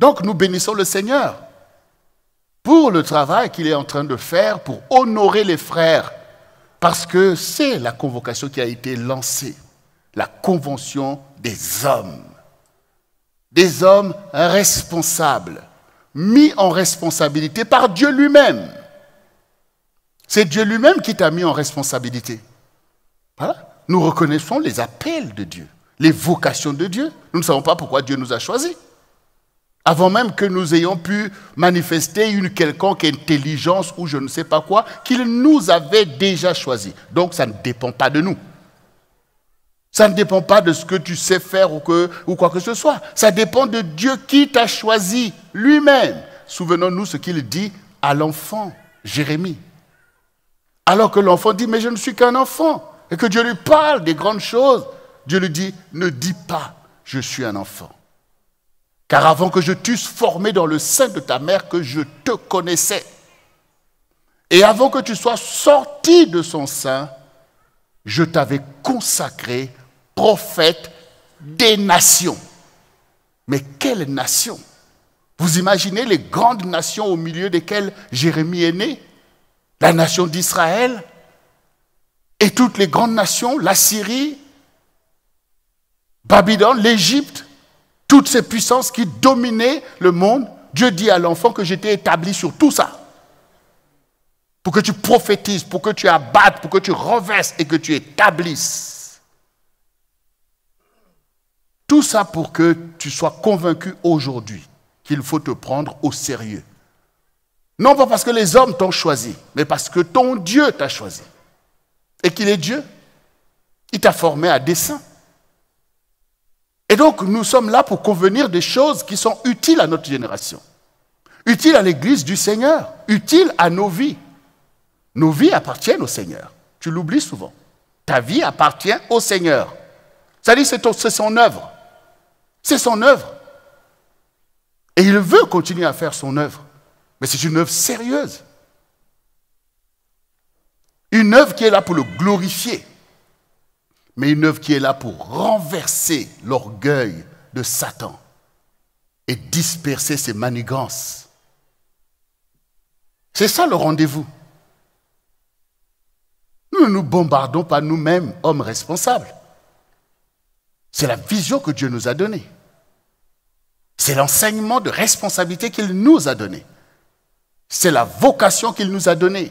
Donc nous bénissons le Seigneur pour le travail qu'il est en train de faire pour honorer les frères. Parce que c'est la convocation qui a été lancée, la convention des hommes. Des hommes responsables, mis en responsabilité par Dieu lui-même. C'est Dieu lui-même qui t'a mis en responsabilité. Voilà. Nous reconnaissons les appels de Dieu, les vocations de Dieu. Nous ne savons pas pourquoi Dieu nous a choisis. Avant même que nous ayons pu manifester une quelconque intelligence ou je ne sais pas quoi, qu'il nous avait déjà choisis. Donc ça ne dépend pas de nous. Ça ne dépend pas de ce que tu sais faire ou quoi que ce soit. Ça dépend de Dieu qui t'a choisi lui-même. Souvenons-nous ce qu'il dit à l'enfant, Jérémie. Alors que l'enfant dit, mais je ne suis qu'un enfant. Et que Dieu lui parle des grandes choses. Dieu lui dit, ne dis pas, je suis un enfant. Car avant que je t'eusse formé dans le sein de ta mère, que je te connaissais. Et avant que tu sois sorti de son sein, je t'avais consacré prophète des nations. Mais quelle nation? Vous imaginez les grandes nations au milieu desquelles Jérémie est né? La nation d'Israël et toutes les grandes nations, la Syrie, Babylone, l'Égypte, toutes ces puissances qui dominaient le monde. Dieu dit à l'enfant que j'étais établi sur tout ça. Pour que tu prophétises, pour que tu abattes, pour que tu renverses et que tu établisses. Tout ça pour que tu sois convaincu aujourd'hui qu'il faut te prendre au sérieux. Non pas parce que les hommes t'ont choisi, mais parce que ton Dieu t'a choisi. Et qu'il est Dieu. Il t'a formé à dessein. Et donc nous sommes là pour convenir des choses qui sont utiles à notre génération. Utiles à l'Église du Seigneur. Utiles à nos vies. Nos vies appartiennent au Seigneur. Tu l'oublies souvent. Ta vie appartient au Seigneur. C'est-à-dire c'est son œuvre. C'est son œuvre. Et il veut continuer à faire son œuvre. Mais c'est une œuvre sérieuse. Une œuvre qui est là pour le glorifier. Mais une œuvre qui est là pour renverser l'orgueil de Satan et disperser ses manigances. C'est ça le rendez-vous. Nous ne nous bombardons pas nous-mêmes, hommes responsables. C'est la vision que Dieu nous a donnée. C'est l'enseignement de responsabilité qu'il nous a donné. C'est la vocation qu'il nous a donnée.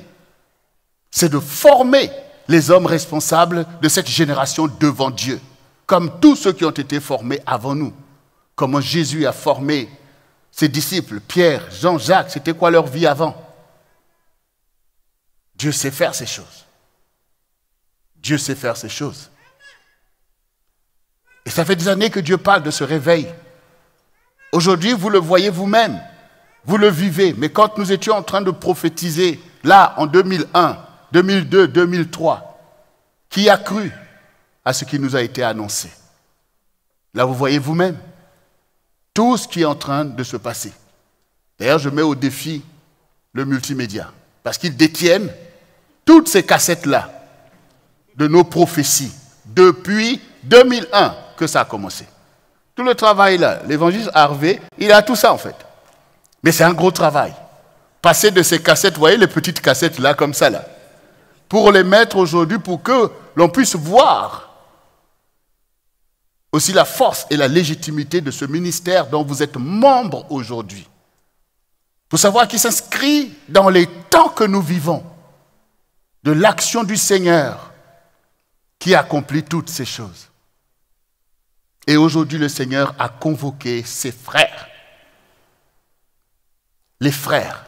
C'est de former les hommes responsables de cette génération devant Dieu, comme tous ceux qui ont été formés avant nous. Comment Jésus a formé ses disciples, Pierre, Jean, Jacques, c'était quoi leur vie avant? Dieu sait faire ces choses. Dieu sait faire ces choses. Et ça fait des années que Dieu parle de ce réveil. Aujourd'hui, vous le voyez vous-même, vous le vivez. Mais quand nous étions en train de prophétiser, là, en 2001, 2002, 2003, qui a cru à ce qui nous a été annoncé? Là, vous voyez vous-même tout ce qui est en train de se passer. D'ailleurs, je mets au défi le multimédia, parce qu'ils détiennent toutes ces cassettes-là de nos prophéties depuis 2001 que ça a commencé. Tout le travail là, l'évangile Harvey, il a tout ça en fait. Mais c'est un gros travail. Passer de ces cassettes, vous voyez les petites cassettes là, comme ça là, pour les mettre aujourd'hui pour que l'on puisse voir aussi la force et la légitimité de ce ministère dont vous êtes membre aujourd'hui. Pour savoir qu'il s'inscrit dans les temps que nous vivons, de l'action du Seigneur qui accomplit toutes ces choses. Et aujourd'hui, le Seigneur a convoqué ses frères. Les frères.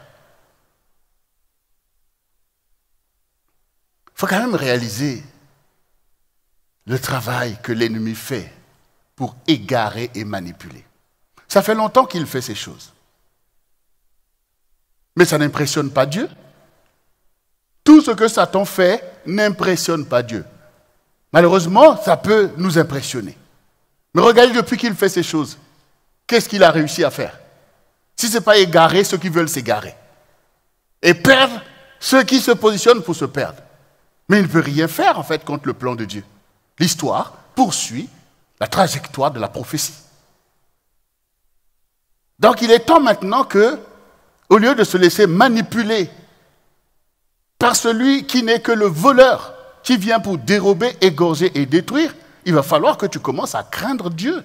Il faut quand même réaliser le travail que l'ennemi fait pour égarer et manipuler. Ça fait longtemps qu'il fait ces choses. Mais ça n'impressionne pas Dieu. Tout ce que Satan fait n'impressionne pas Dieu. Malheureusement, ça peut nous impressionner. Mais regardez depuis qu'il fait ces choses, qu'est-ce qu'il a réussi à faire? Si ce n'est pas égarer ceux qui veulent s'égarer. Et perdre ceux qui se positionnent pour se perdre. Mais il ne peut rien faire en fait contre le plan de Dieu. L'histoire poursuit la trajectoire de la prophétie. Donc il est temps maintenant que, au lieu de se laisser manipuler par celui qui n'est que le voleur, qui vient pour dérober, égorger et détruire, il va falloir que tu commences à craindre Dieu.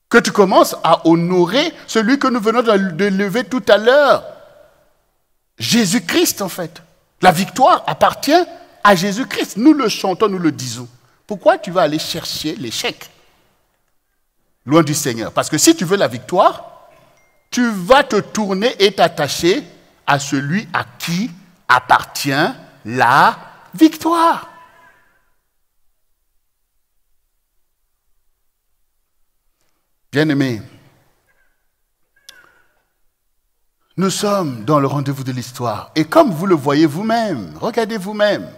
Que tu commences à honorer celui que nous venons de lever tout à l'heure. Jésus-Christ, en fait. La victoire appartient à Jésus-Christ. Nous le chantons, nous le disons. Pourquoi tu vas aller chercher l'échec loin du Seigneur? Parce que si tu veux la victoire, tu vas te tourner et t'attacher à celui à qui appartient la victoire. Bien-aimés, nous sommes dans le rendez-vous de l'histoire. Et comme vous le voyez vous-même, regardez vous-même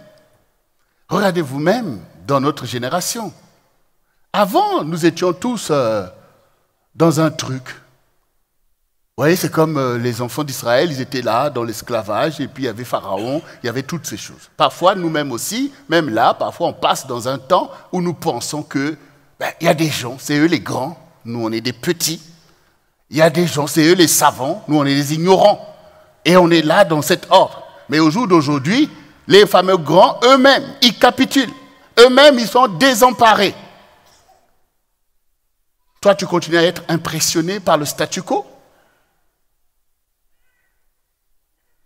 dans notre génération. Avant, nous étions tous dans un truc. Vous voyez, c'est comme les enfants d'Israël, ils étaient là dans l'esclavage, et puis il y avait Pharaon, il y avait toutes ces choses. Parfois, nous-mêmes aussi, même là, parfois on passe dans un temps où nous pensons que il y a des gens, c'est eux les grands, nous on est des petits. Il y a des gens, c'est eux les savants, nous on est les ignorants. Et on est là dans cet ordre. Mais au jour d'aujourd'hui, les fameux grands, eux-mêmes, ils capitulent. Eux-mêmes, ils sont désemparés. Toi, tu continues à être impressionné par le statu quo.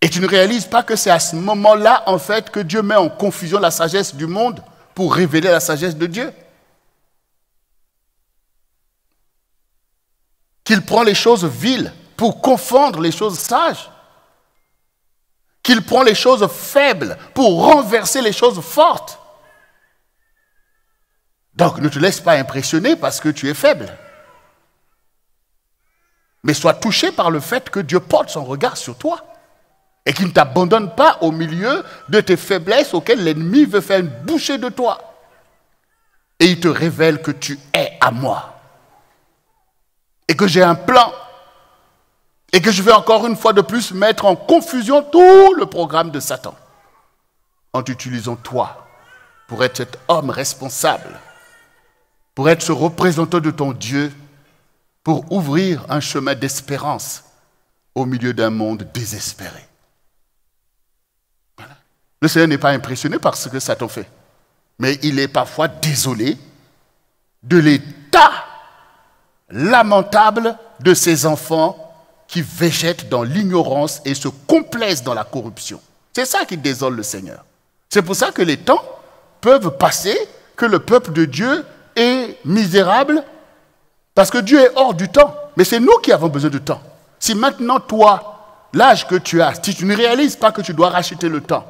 Et tu ne réalises pas que c'est à ce moment-là, en fait, que Dieu met en confusion la sagesse du monde pour révéler la sagesse de Dieu. Qu'il prend les choses viles pour confondre les choses sages. Qu'il prend les choses faibles pour renverser les choses fortes. Donc, ne te laisse pas impressionner parce que tu es faible. Mais sois touché par le fait que Dieu porte son regard sur toi. Et qu'il ne t'abandonne pas au milieu de tes faiblesses auxquelles l'ennemi veut faire une bouchée de toi. Et il te révèle que tu es à moi. Et que j'ai un plan. Et que je vais encore une fois de plus mettre en confusion tout le programme de Satan. En t'utilisant toi pour être cet homme responsable. Pour être ce représentant de ton Dieu. Pour ouvrir un chemin d'espérance au milieu d'un monde désespéré. Voilà. Le Seigneur n'est pas impressionné par ce que Satan fait. Mais il est parfois désolé de l'état lamentable de ses enfants qui végètent dans l'ignorance et se complaisent dans la corruption. C'est ça qui désole le Seigneur. C'est pour ça que les temps peuvent passer, que le peuple de Dieu est misérable, parce que Dieu est hors du temps. Mais c'est nous qui avons besoin de temps. Si maintenant, toi, l'âge que tu as, si tu ne réalises pas que tu dois racheter le temps,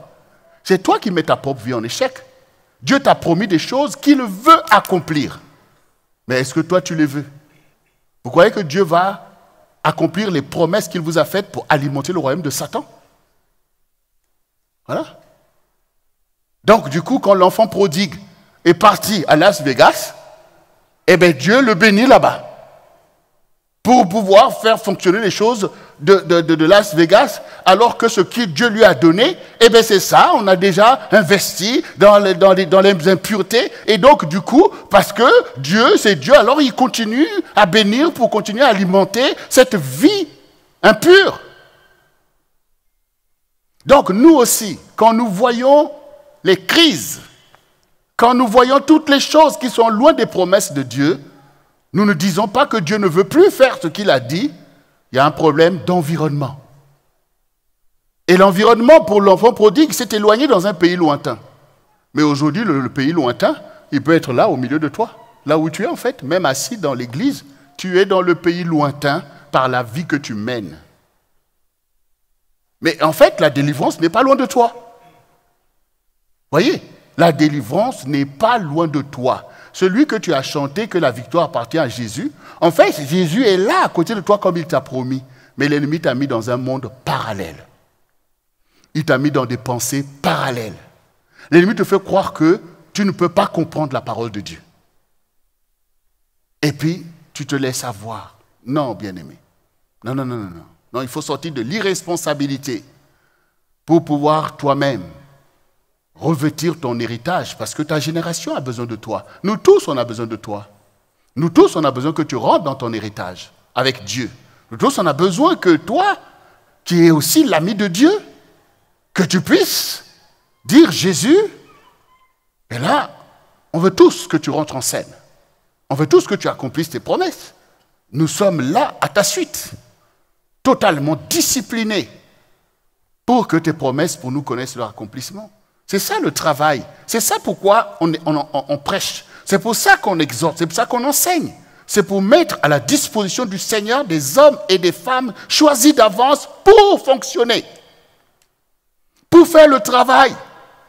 c'est toi qui mets ta propre vie en échec. Dieu t'a promis des choses qu'il veut accomplir. Mais est-ce que toi, tu les veux? Vous croyez que Dieu va accomplir les promesses qu'il vous a faites pour alimenter le royaume de Satan? Voilà. Donc, du coup, quand l'enfant prodigue est parti à Las Vegas, eh bien, Dieu le bénit là-bas pour pouvoir faire fonctionner les choses de Las Vegas, alors que ce que Dieu lui a donné, eh bien, c'est ça, on a déjà investi dans les impuretés. Et donc, du coup, parce que Dieu, c'est Dieu, alors il continue à bénir pour continuer à alimenter cette vie impure. Donc, nous aussi, quand nous voyons les crises, quand nous voyons toutes les choses qui sont loin des promesses de Dieu, nous ne disons pas que Dieu ne veut plus faire ce qu'il a dit. Il y a un problème d'environnement. Et l'environnement pour l'enfant prodigue s'est éloigné dans un pays lointain. Mais aujourd'hui, le pays lointain, il peut être là au milieu de toi. Là où tu es en fait, même assis dans l'église, tu es dans le pays lointain par la vie que tu mènes. Mais en fait, la délivrance n'est pas loin de toi. Voyez ? La délivrance n'est pas loin de toi. Celui que tu as chanté, que la victoire appartient à Jésus, en fait, Jésus est là à côté de toi comme il t'a promis. Mais l'ennemi t'a mis dans un monde parallèle. Il t'a mis dans des pensées parallèles. L'ennemi te fait croire que tu ne peux pas comprendre la parole de Dieu. Et puis, tu te laisses avoir. Non, bien-aimé. Non. Non, il faut sortir de l'irresponsabilité pour pouvoir toi-même revêtir ton héritage, parce que ta génération a besoin de toi. Nous tous, on a besoin de toi. Nous tous, on a besoin que tu rentres dans ton héritage. avec Dieu. Nous tous, on a besoin que toi, qui es aussi l'ami de Dieu, que tu puisses dire Jésus. Et là, on veut tous que tu rentres en scène. On veut tous que tu accomplisses tes promesses. Nous sommes là à ta suite, totalement disciplinés pour que tes promesses pour nous connaissent leur accomplissement. C'est ça le travail. C'est ça pourquoi on prêche. C'est pour ça qu'on exhorte. C'est pour ça qu'on enseigne. C'est pour mettre à la disposition du Seigneur des hommes et des femmes choisis d'avance pour fonctionner, pour faire le travail.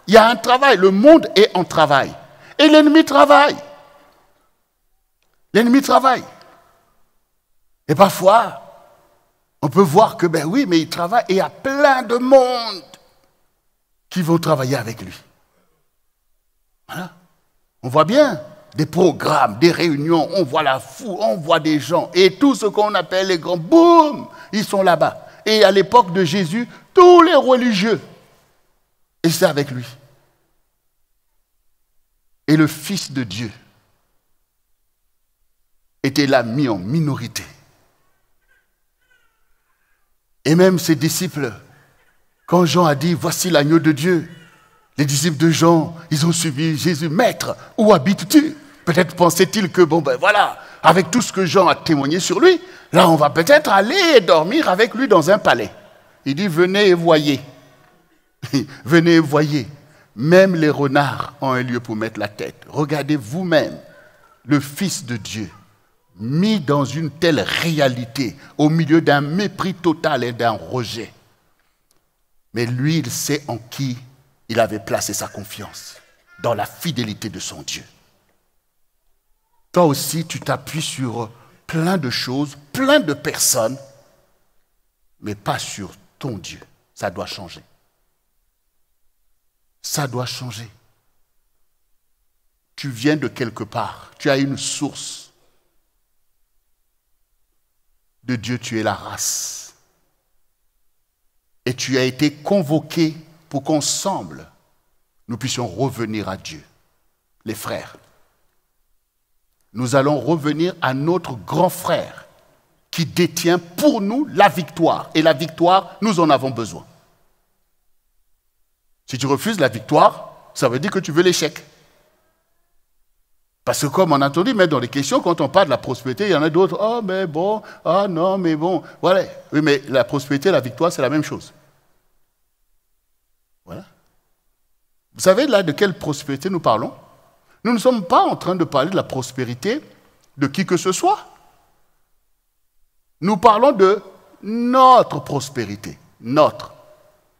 Il y a un travail. Le monde est en travail. Et l'ennemi travaille. L'ennemi travaille. Et parfois, on peut voir que, ben oui, mais il travaille et il y a plein de monde qui vont travailler avec lui. Voilà. On voit bien des programmes, des réunions, on voit la foule, on voit des gens. Et tout ce qu'on appelle les grands, boum, ils sont là-bas. Et à l'époque de Jésus, tous les religieux étaient avec lui. Et le Fils de Dieu était là mis en minorité. Et même ses disciples, quand Jean a dit, voici l'agneau de Dieu, les disciples de Jean, ils ont suivi Jésus. Maître, où habites-tu? Peut-être pensait-il que, bon ben voilà, avec tout ce que Jean a témoigné sur lui, là on va peut-être aller dormir avec lui dans un palais. Il dit, venez et voyez. Venez et voyez. Même les renards ont un lieu pour mettre la tête. Regardez vous-même le Fils de Dieu mis dans une telle réalité, au milieu d'un mépris total et d'un rejet. Mais lui, il sait en qui il avait placé sa confiance, dans la fidélité de son Dieu. Toi aussi, tu t'appuies sur plein de choses, plein de personnes, mais pas sur ton Dieu. Ça doit changer. Ça doit changer. Tu viens de quelque part, tu as une source. De Dieu, tu es la race. Et tu as été convoqué pour qu'ensemble, nous puissions revenir à Dieu. Les frères, nous allons revenir à notre grand frère qui détient pour nous la victoire. Et la victoire, nous en avons besoin. Si tu refuses la victoire, ça veut dire que tu veux l'échec. Parce que comme on a entendu, mais dans les questions, quand on parle de la prospérité, il y en a d'autres, oh mais bon, ah non, mais bon. Voilà. Oui, mais la prospérité et la victoire, c'est la même chose. Voilà. Vous savez là de quelle prospérité nous parlons? Nous ne sommes pas en train de parler de la prospérité de qui que ce soit. Nous parlons de notre prospérité. Notre.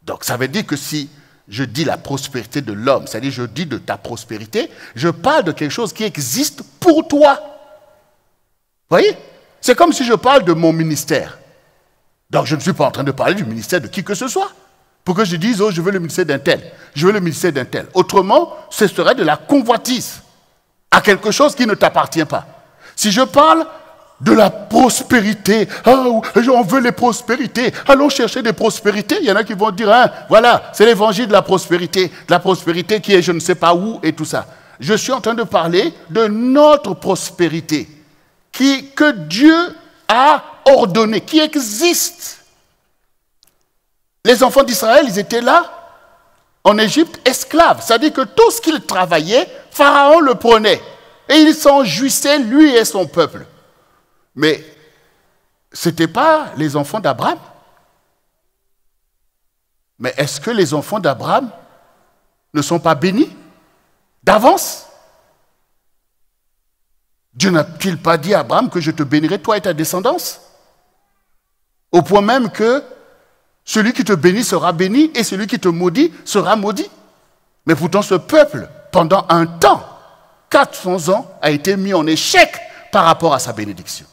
Donc ça veut dire que si je dis la prospérité de l'homme, c'est-à-dire je dis de ta prospérité, je parle de quelque chose qui existe pour toi. Vous voyez? C'est comme si je parle de mon ministère. Donc je ne suis pas en train de parler du ministère de qui que ce soit. Pour que je dise, oh, je veux le ministère d'un tel, je veux le ministère d'un tel. Autrement, ce serait de la convoitise à quelque chose qui ne t'appartient pas. Si je parle de la prospérité, oh, on veut les prospérités, allons chercher des prospérités. Il y en a qui vont dire, hein, voilà, c'est l'évangile de la prospérité qui est je ne sais pas où et tout ça. Je suis en train de parler de notre prospérité que Dieu a ordonnée, qui existe. Les enfants d'Israël, ils étaient là, en Égypte, esclaves. C'est-à-dire que tout ce qu'ils travaillaient, Pharaon le prenait. Et il s'en jouissait, lui et son peuple. Mais ce n'étaient pas les enfants d'Abraham. Mais est-ce que les enfants d'Abraham ne sont pas bénis d'avance? Dieu n'a-t-il pas dit à Abraham que je te bénirai, toi et ta descendance? Au point même que celui qui te bénit sera béni et celui qui te maudit sera maudit. Mais pourtant ce peuple, pendant un temps, 400 ans, a été mis en échec par rapport à sa bénédiction.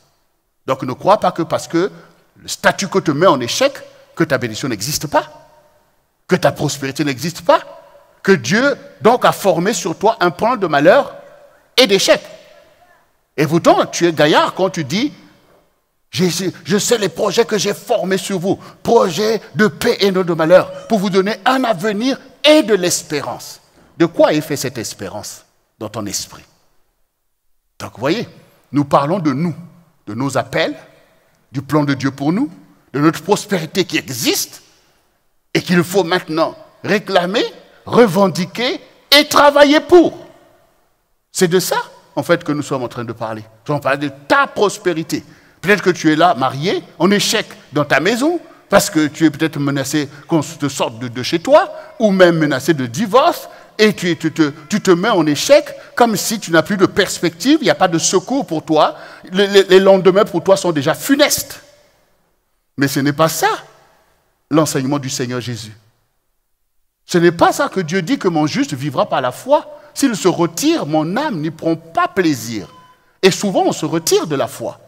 Donc ne crois pas que parce que le statut quo te met en échec, que ta bénédiction n'existe pas, que ta prospérité n'existe pas, que Dieu donc a formé sur toi un plan de malheur et d'échec. Et pourtant, tu es gaillard quand tu dis, je sais les projets que j'ai formés sur vous, projets de paix et non de malheur, pour vous donner un avenir et de l'espérance. De quoi est fait cette espérance dans ton esprit? Donc vous voyez, nous parlons de nous, de nos appels, du plan de Dieu pour nous, de notre prospérité qui existe et qu'il faut maintenant réclamer, revendiquer et travailler pour. C'est de ça, en fait, que nous sommes en train de parler. Nous parlons de ta prospérité. Peut-être que tu es là, marié, en échec dans ta maison, parce que tu es peut-être menacé qu'on te sorte de chez toi, ou même menacé de divorce, et tu te mets en échec comme si tu n'as plus de perspective, il n'y a pas de secours pour toi, les lendemains pour toi sont déjà funestes. Mais ce n'est pas ça l'enseignement du Seigneur Jésus. Ce n'est pas ça que Dieu dit que mon juste vivra par la foi. S'il se retire, mon âme n'y prend pas plaisir. Et souvent, on se retire de la foi.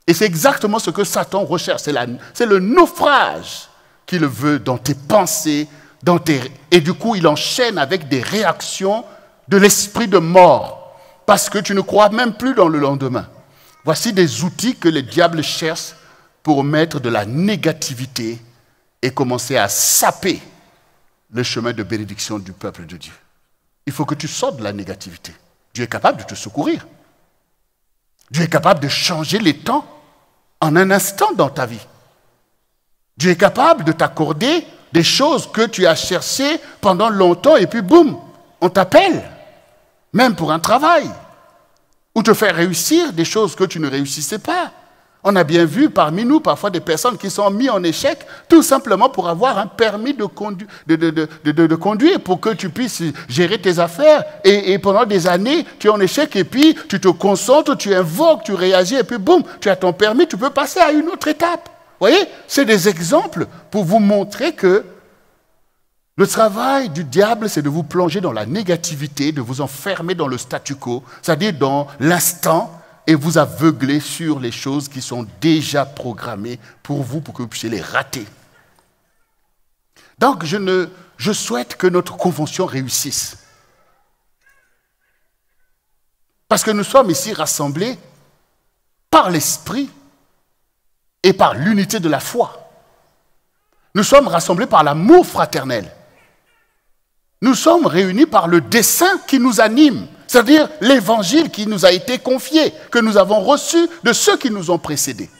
Et c'est exactement ce que Satan recherche. C'est le naufrage qu'il veut dans tes pensées, et du coup, il enchaîne avec des réactions de l'esprit de mort. Parce que tu ne crois même plus dans le lendemain. Voici des outils que les diables cherchent pour mettre de la négativité et commencer à saper le chemin de bénédiction du peuple de Dieu. Il faut que tu sortes de la négativité. Dieu est capable de te secourir. Dieu est capable de changer les temps en un instant dans ta vie. Dieu est capable de t'accorder des choses que tu as cherchées pendant longtemps et puis boum, on t'appelle, même pour un travail, ou te faire réussir des choses que tu ne réussissais pas. On a bien vu parmi nous parfois des personnes qui sont mises en échec tout simplement pour avoir un permis de conduire pour que tu puisses gérer tes affaires. Et pendant des années, tu es en échec et puis tu te concentres, tu invoques, tu réagis et puis boum, tu as ton permis, tu peux passer à une autre étape. Vous voyez, c'est des exemples pour vous montrer que le travail du diable, c'est de vous plonger dans la négativité, de vous enfermer dans le statu quo, c'est-à-dire dans l'instant, et vous aveugler sur les choses qui sont déjà programmées pour vous, pour que vous puissiez les rater. Donc, je souhaite que notre convention réussisse. Parce que nous sommes ici rassemblés par l'Esprit et par l'unité de la foi. Nous sommes rassemblés par l'amour fraternel. Nous sommes réunis par le dessein qui nous anime, c'est-à-dire l'évangile qui nous a été confié, que nous avons reçu de ceux qui nous ont précédés.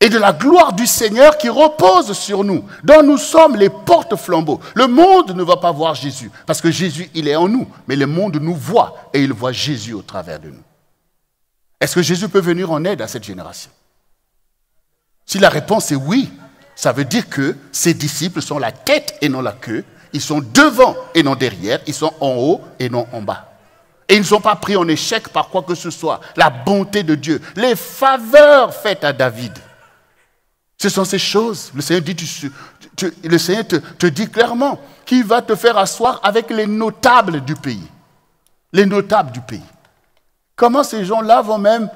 Et de la gloire du Seigneur qui repose sur nous, dont nous sommes les porte-flambeaux. Le monde ne va pas voir Jésus, parce que Jésus, il est en nous, mais le monde nous voit et il voit Jésus au travers de nous. Est-ce que Jésus peut venir en aide à cette génération? Si la réponse est oui, ça veut dire que ses disciples sont la tête et non la queue. Ils sont devant et non derrière. Ils sont en haut et non en bas. Et ils ne sont pas pris en échec par quoi que ce soit. La bonté de Dieu, les faveurs faites à David. Ce sont ces choses. Le Seigneur te dit clairement qu'il va te faire asseoir avec les notables du pays. Les notables du pays. Comment ces gens-là vont même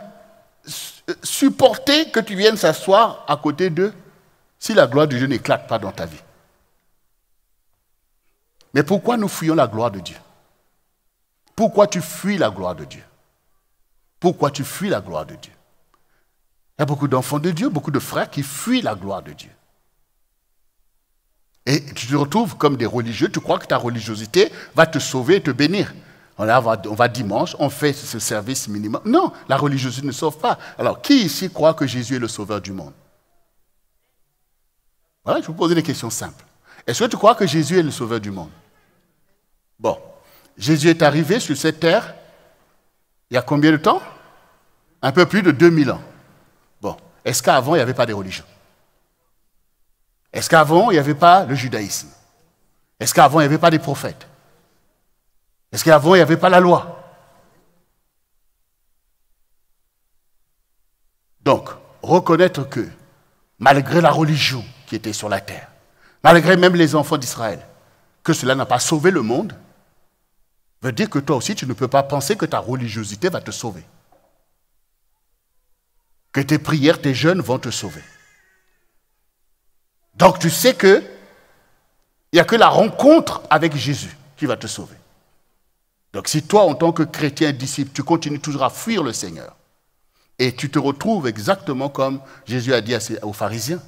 supporter que tu viennes s'asseoir à côté d'eux si la gloire de Dieu n'éclate pas dans ta vie? Mais pourquoi nous fuyons la gloire de Dieu? Pourquoi tu fuis la gloire de Dieu? Pourquoi tu fuis la gloire de Dieu? Il y a beaucoup d'enfants de Dieu, beaucoup de frères qui fuient la gloire de Dieu. Et tu te retrouves comme des religieux, tu crois que ta religiosité va te sauver et te bénir. On va dimanche, on fait ce service minimum. Non, la religiosité ne sauve pas. Alors, qui ici croit que Jésus est le sauveur du monde? Voilà, je vous pose des questions simples. Est-ce que tu crois que Jésus est le sauveur du monde? Bon, Jésus est arrivé sur cette terre il y a combien de temps? Un peu plus de 2000 ans. Bon, est-ce qu'avant, il n'y avait pas de religion? Est-ce qu'avant, il n'y avait pas le judaïsme? Est-ce qu'avant, il n'y avait pas des prophètes? Est-ce qu'avant, il n'y avait pas la loi? Donc, reconnaître que, malgré la religion qui était sur la terre, malgré même les enfants d'Israël, que cela n'a pas sauvé le monde, veut dire que toi aussi, tu ne peux pas penser que ta religiosité va te sauver. Que tes prières, tes jeûnes vont te sauver. Donc tu sais que il n'y a que la rencontre avec Jésus qui va te sauver. Donc si toi, en tant que chrétien disciple, tu continues toujours à fuir le Seigneur, et tu te retrouves exactement comme Jésus a dit aux pharisiens,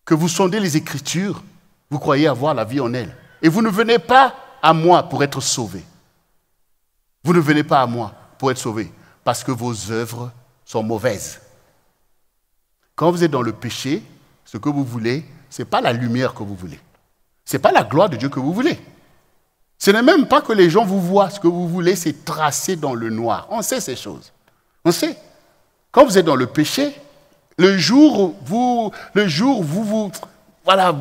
que vous sondez les Écritures, vous croyez avoir la vie en elles. Et vous ne venez pas à moi pour être sauvés. Vous ne venez pas à moi pour être sauvés, parce que vos œuvres sont mauvaises. Quand vous êtes dans le péché, ce que vous voulez, ce n'est pas la lumière que vous voulez. Ce n'est pas la gloire de Dieu que vous voulez. Ce n'est même pas que les gens vous voient. Ce que vous voulez, c'est tracer dans le noir. On sait ces choses. On sait. Quand vous êtes dans le péché, le jour, voilà,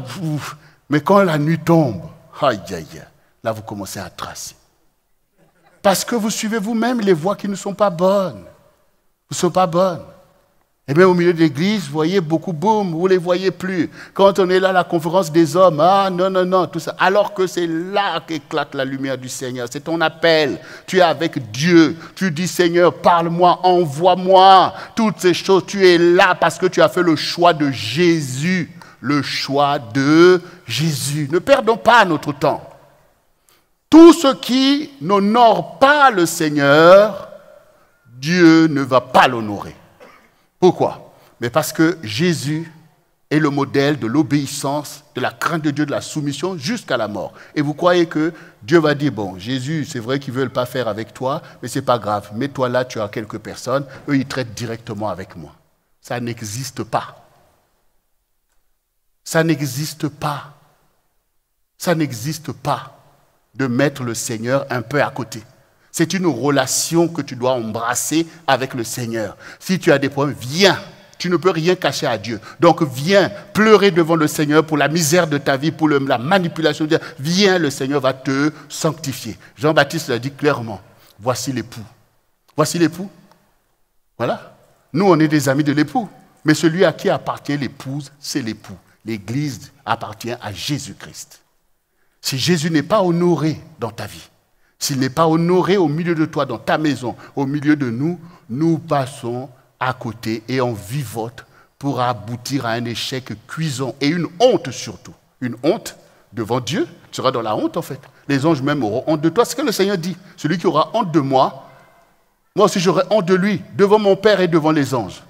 mais quand la nuit tombe, aïe, aïe, là, vous commencez à tracer. Parce que vous suivez vous-même les voies qui ne sont pas bonnes. Ne sont pas bonnes. Et bien au milieu de l'église, vous voyez beaucoup, boum, vous ne les voyez plus. Quand on est là à la conférence des hommes, ah non, non, non, tout ça. Alors que c'est là qu'éclate la lumière du Seigneur. C'est ton appel. Tu es avec Dieu. Tu dis, Seigneur, parle-moi, envoie-moi. Toutes ces choses, tu es là parce que tu as fait le choix de Jésus. Le choix de Jésus. Ne perdons pas notre temps. Tout ce qui n'honore pas le Seigneur, Dieu ne va pas l'honorer. Pourquoi? Mais parce que Jésus est le modèle de l'obéissance, de la crainte de Dieu, de la soumission jusqu'à la mort. Et vous croyez que Dieu va dire, bon, Jésus, c'est vrai qu'ils ne veulent pas faire avec toi, mais ce n'est pas grave. Mets-toi là, tu as quelques personnes, eux, ils traitent directement avec moi. Ça n'existe pas. Ça n'existe pas. Ça n'existe pas de mettre le Seigneur un peu à côté. C'est une relation que tu dois embrasser avec le Seigneur. Si tu as des problèmes, viens. Tu ne peux rien cacher à Dieu. Donc viens pleurer devant le Seigneur pour la misère de ta vie, pour la manipulation de ta vie. Viens, le Seigneur va te sanctifier. Jean-Baptiste l'a dit clairement. Voici l'époux. Voici l'époux. Voilà. Nous, on est des amis de l'époux. Mais celui à qui appartient l'épouse, c'est l'époux. L'Église appartient à Jésus-Christ. Si Jésus n'est pas honoré dans ta vie, s'il n'est pas honoré au milieu de toi, dans ta maison, au milieu de nous, nous passons à côté et on vivote pour aboutir à un échec cuisant et une honte surtout. Une honte devant Dieu. Tu seras dans la honte en fait. Les anges même auront honte de toi. C'est ce que le Seigneur dit. Celui qui aura honte de moi, moi aussi j'aurai honte de lui, devant mon Père et devant les anges.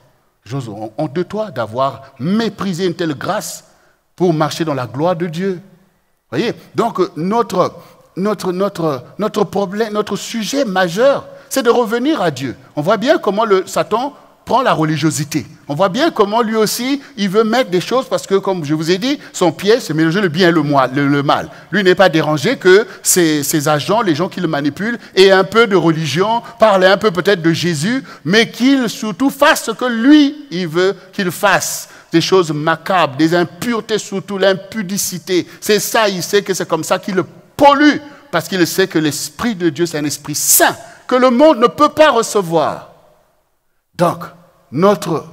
J'aurai honte de toi d'avoir méprisé une telle grâce pour marcher dans la gloire de Dieu. Vous voyez? Donc notre problème, notre sujet majeur, c'est de revenir à Dieu. On voit bien comment Satan prend la religiosité. On voit bien comment lui aussi, il veut mettre des choses parce que, comme je vous ai dit, son pied, c'est mélanger le bien et le mal. Lui n'est pas dérangé que ses agents, les gens qui le manipulent, aient un peu de religion, parlent un peu peut-être de Jésus, mais qu'il surtout fasse ce que lui, il veut qu'il fasse. Des choses macabres, des impuretés, surtout l'impudicité. C'est ça, il sait que c'est comme ça qu'il le pollue, parce qu'il sait que l'Esprit de Dieu, c'est un esprit saint, que le monde ne peut pas recevoir. Donc, notre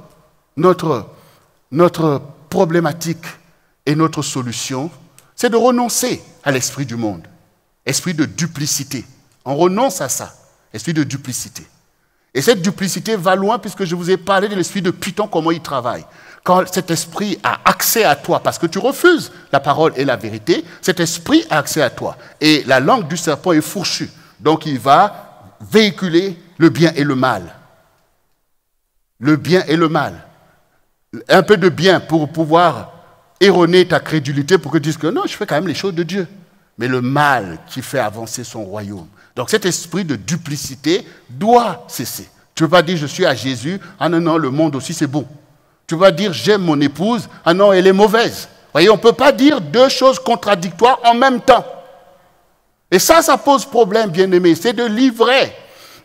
problématique et notre solution, c'est de renoncer à l'esprit du monde, esprit de duplicité. On renonce à ça, esprit de duplicité. Et cette duplicité va loin puisque je vous ai parlé de l'esprit de Python, comment il travaille. Quand cet esprit a accès à toi, parce que tu refuses la parole et la vérité, cet esprit a accès à toi. Et la langue du serpent est fourchue. Donc il va véhiculer le bien et le mal. Le bien et le mal. Un peu de bien pour pouvoir erroner ta crédulité pour que tu dises que non, je fais quand même les choses de Dieu. Mais le mal qui fait avancer son royaume. Donc cet esprit de duplicité doit cesser. Tu ne peux pas dire je suis à Jésus, ah non, non, le monde aussi c'est bon. Tu vas dire j'aime mon épouse, ah non, elle est mauvaise. Vous voyez, on ne peut pas dire deux choses contradictoires en même temps. Et ça pose problème, bien-aimé, c'est de livrer.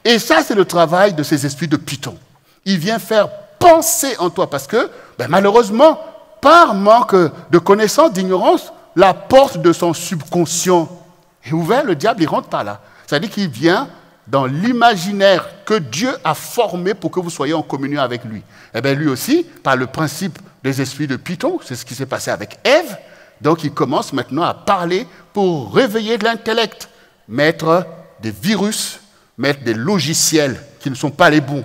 Et ça, c'est le travail de ces esprits de Python. Il vient faire penser en toi parce que, malheureusement, par manque de connaissance, d'ignorance, la porte de son subconscient est ouverte, le diable, il rentre par là. C'est-à-dire qu'il vient dans l'imaginaire que Dieu a formé pour que vous soyez en communion avec lui. Eh bien, lui aussi, par le principe des esprits de Python, c'est ce qui s'est passé avec Ève, donc il commence maintenant à parler pour réveiller de l'intellect, mettre des virus, mettre des logiciels qui ne sont pas les bons.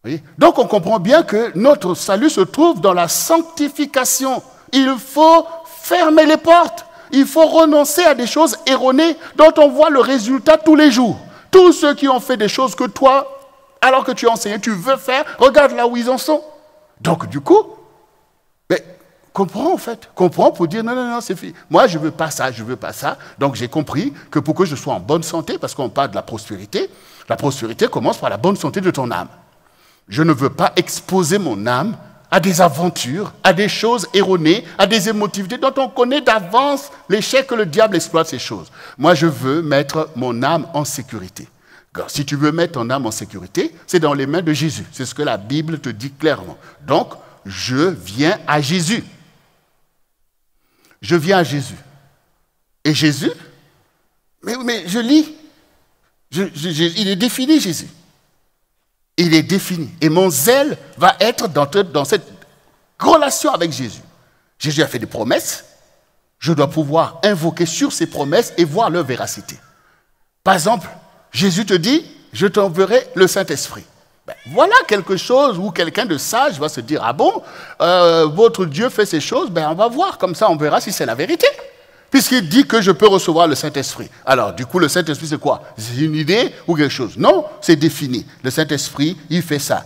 Vous voyez? Donc on comprend bien que notre salut se trouve dans la sanctification. Il faut fermer les portes. Il faut renoncer à des choses erronées dont on voit le résultat tous les jours. Tous ceux qui ont fait des choses que toi, alors que tu es enseigné, tu veux faire, regarde là où ils en sont. Donc du coup, comprends en fait. Comprends pour dire non, non, non, c'est fini. Moi, je ne veux pas ça, je ne veux pas ça. Donc j'ai compris que pour que je sois en bonne santé, parce qu'on parle de la prospérité commence par la bonne santé de ton âme. Je ne veux pas exposer mon âme à des aventures, à des choses erronées, à des émotivités dont on connaît d'avance l'échec que le diable exploite ces choses. Moi, je veux mettre mon âme en sécurité. Alors, si tu veux mettre ton âme en sécurité, c'est dans les mains de Jésus. C'est ce que la Bible te dit clairement. Donc, je viens à Jésus. Je viens à Jésus. Et Jésus, mais je lis, il est défini, Jésus. Il est défini. Et mon zèle va être dans cette relation avec Jésus. Jésus a fait des promesses. Je dois pouvoir invoquer sur ces promesses et voir leur véracité. Par exemple, Jésus te dit, je t'enverrai le Saint-Esprit. Ben, voilà quelque chose où quelqu'un de sage va se dire, ah bon, votre Dieu fait ces choses, ben on va voir, comme ça on verra si c'est la vérité. Puisqu'il dit que je peux recevoir le Saint-Esprit. Alors, du coup, le Saint-Esprit, c'est quoi? C'est une idée ou quelque chose? Non, c'est défini. Le Saint-Esprit, il fait ça,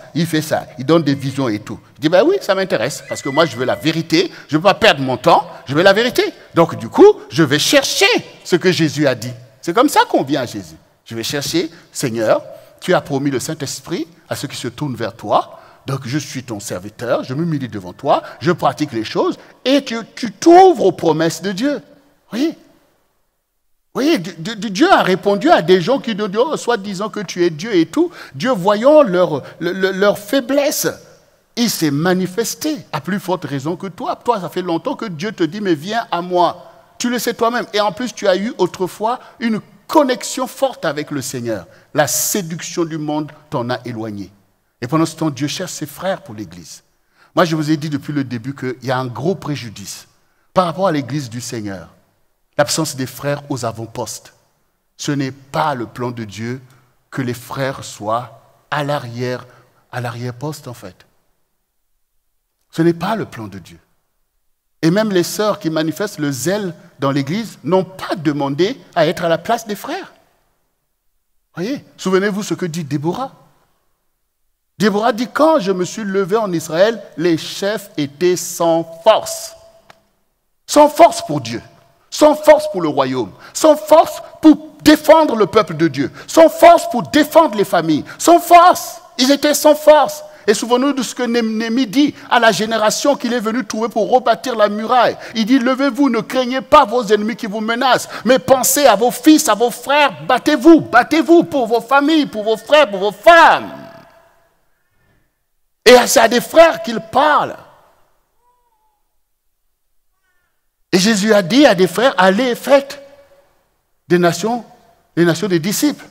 il donne des visions et tout. Je dis, ben oui, ça m'intéresse, parce que moi, je veux la vérité, je ne veux pas perdre mon temps, je veux la vérité. Donc, du coup, je vais chercher ce que Jésus a dit. C'est comme ça qu'on vient à Jésus. Je vais chercher, Seigneur, tu as promis le Saint-Esprit à ceux qui se tournent vers toi. Donc, je suis ton serviteur, je m'humilie devant toi, je pratique les choses, et tu t'ouvres aux promesses de Dieu. Oui, Dieu a répondu à des gens qui nous disent, oh, soit disant que tu es Dieu et tout. Dieu, voyant leur faiblesse, il s'est manifesté à plus forte raison que toi. Toi, ça fait longtemps que Dieu te dit, mais viens à moi. Tu le sais toi-même. Et en plus, tu as eu autrefois une connexion forte avec le Seigneur. La séduction du monde t'en a éloigné. Et pendant ce temps, Dieu cherche ses frères pour l'Église. Moi, je vous ai dit depuis le début qu'il y a un gros préjudice par rapport à l'Église du Seigneur. L'absence des frères aux avant-postes. Ce n'est pas le plan de Dieu que les frères soient à l'arrière-poste, en fait. Ce n'est pas le plan de Dieu. Et même les sœurs qui manifestent le zèle dans l'Église n'ont pas demandé à être à la place des frères. Voyez, souvenez-vous ce que dit Déborah. Déborah dit, quand je me suis levé en Israël, les chefs étaient sans force. Sans force pour Dieu. Sans force pour le royaume, sans force pour défendre le peuple de Dieu, sans force pour défendre les familles, sans force. Ils étaient sans force. Et souvenez-nous de ce que Néhémie dit à la génération qu'il est venu trouver pour rebâtir la muraille. Il dit, levez-vous, ne craignez pas vos ennemis qui vous menacent, mais pensez à vos fils, à vos frères, battez-vous pour vos familles, pour vos frères, pour vos femmes. Et c'est à des frères qu'il parle. Et Jésus a dit à des frères, allez et faites les nations des disciples.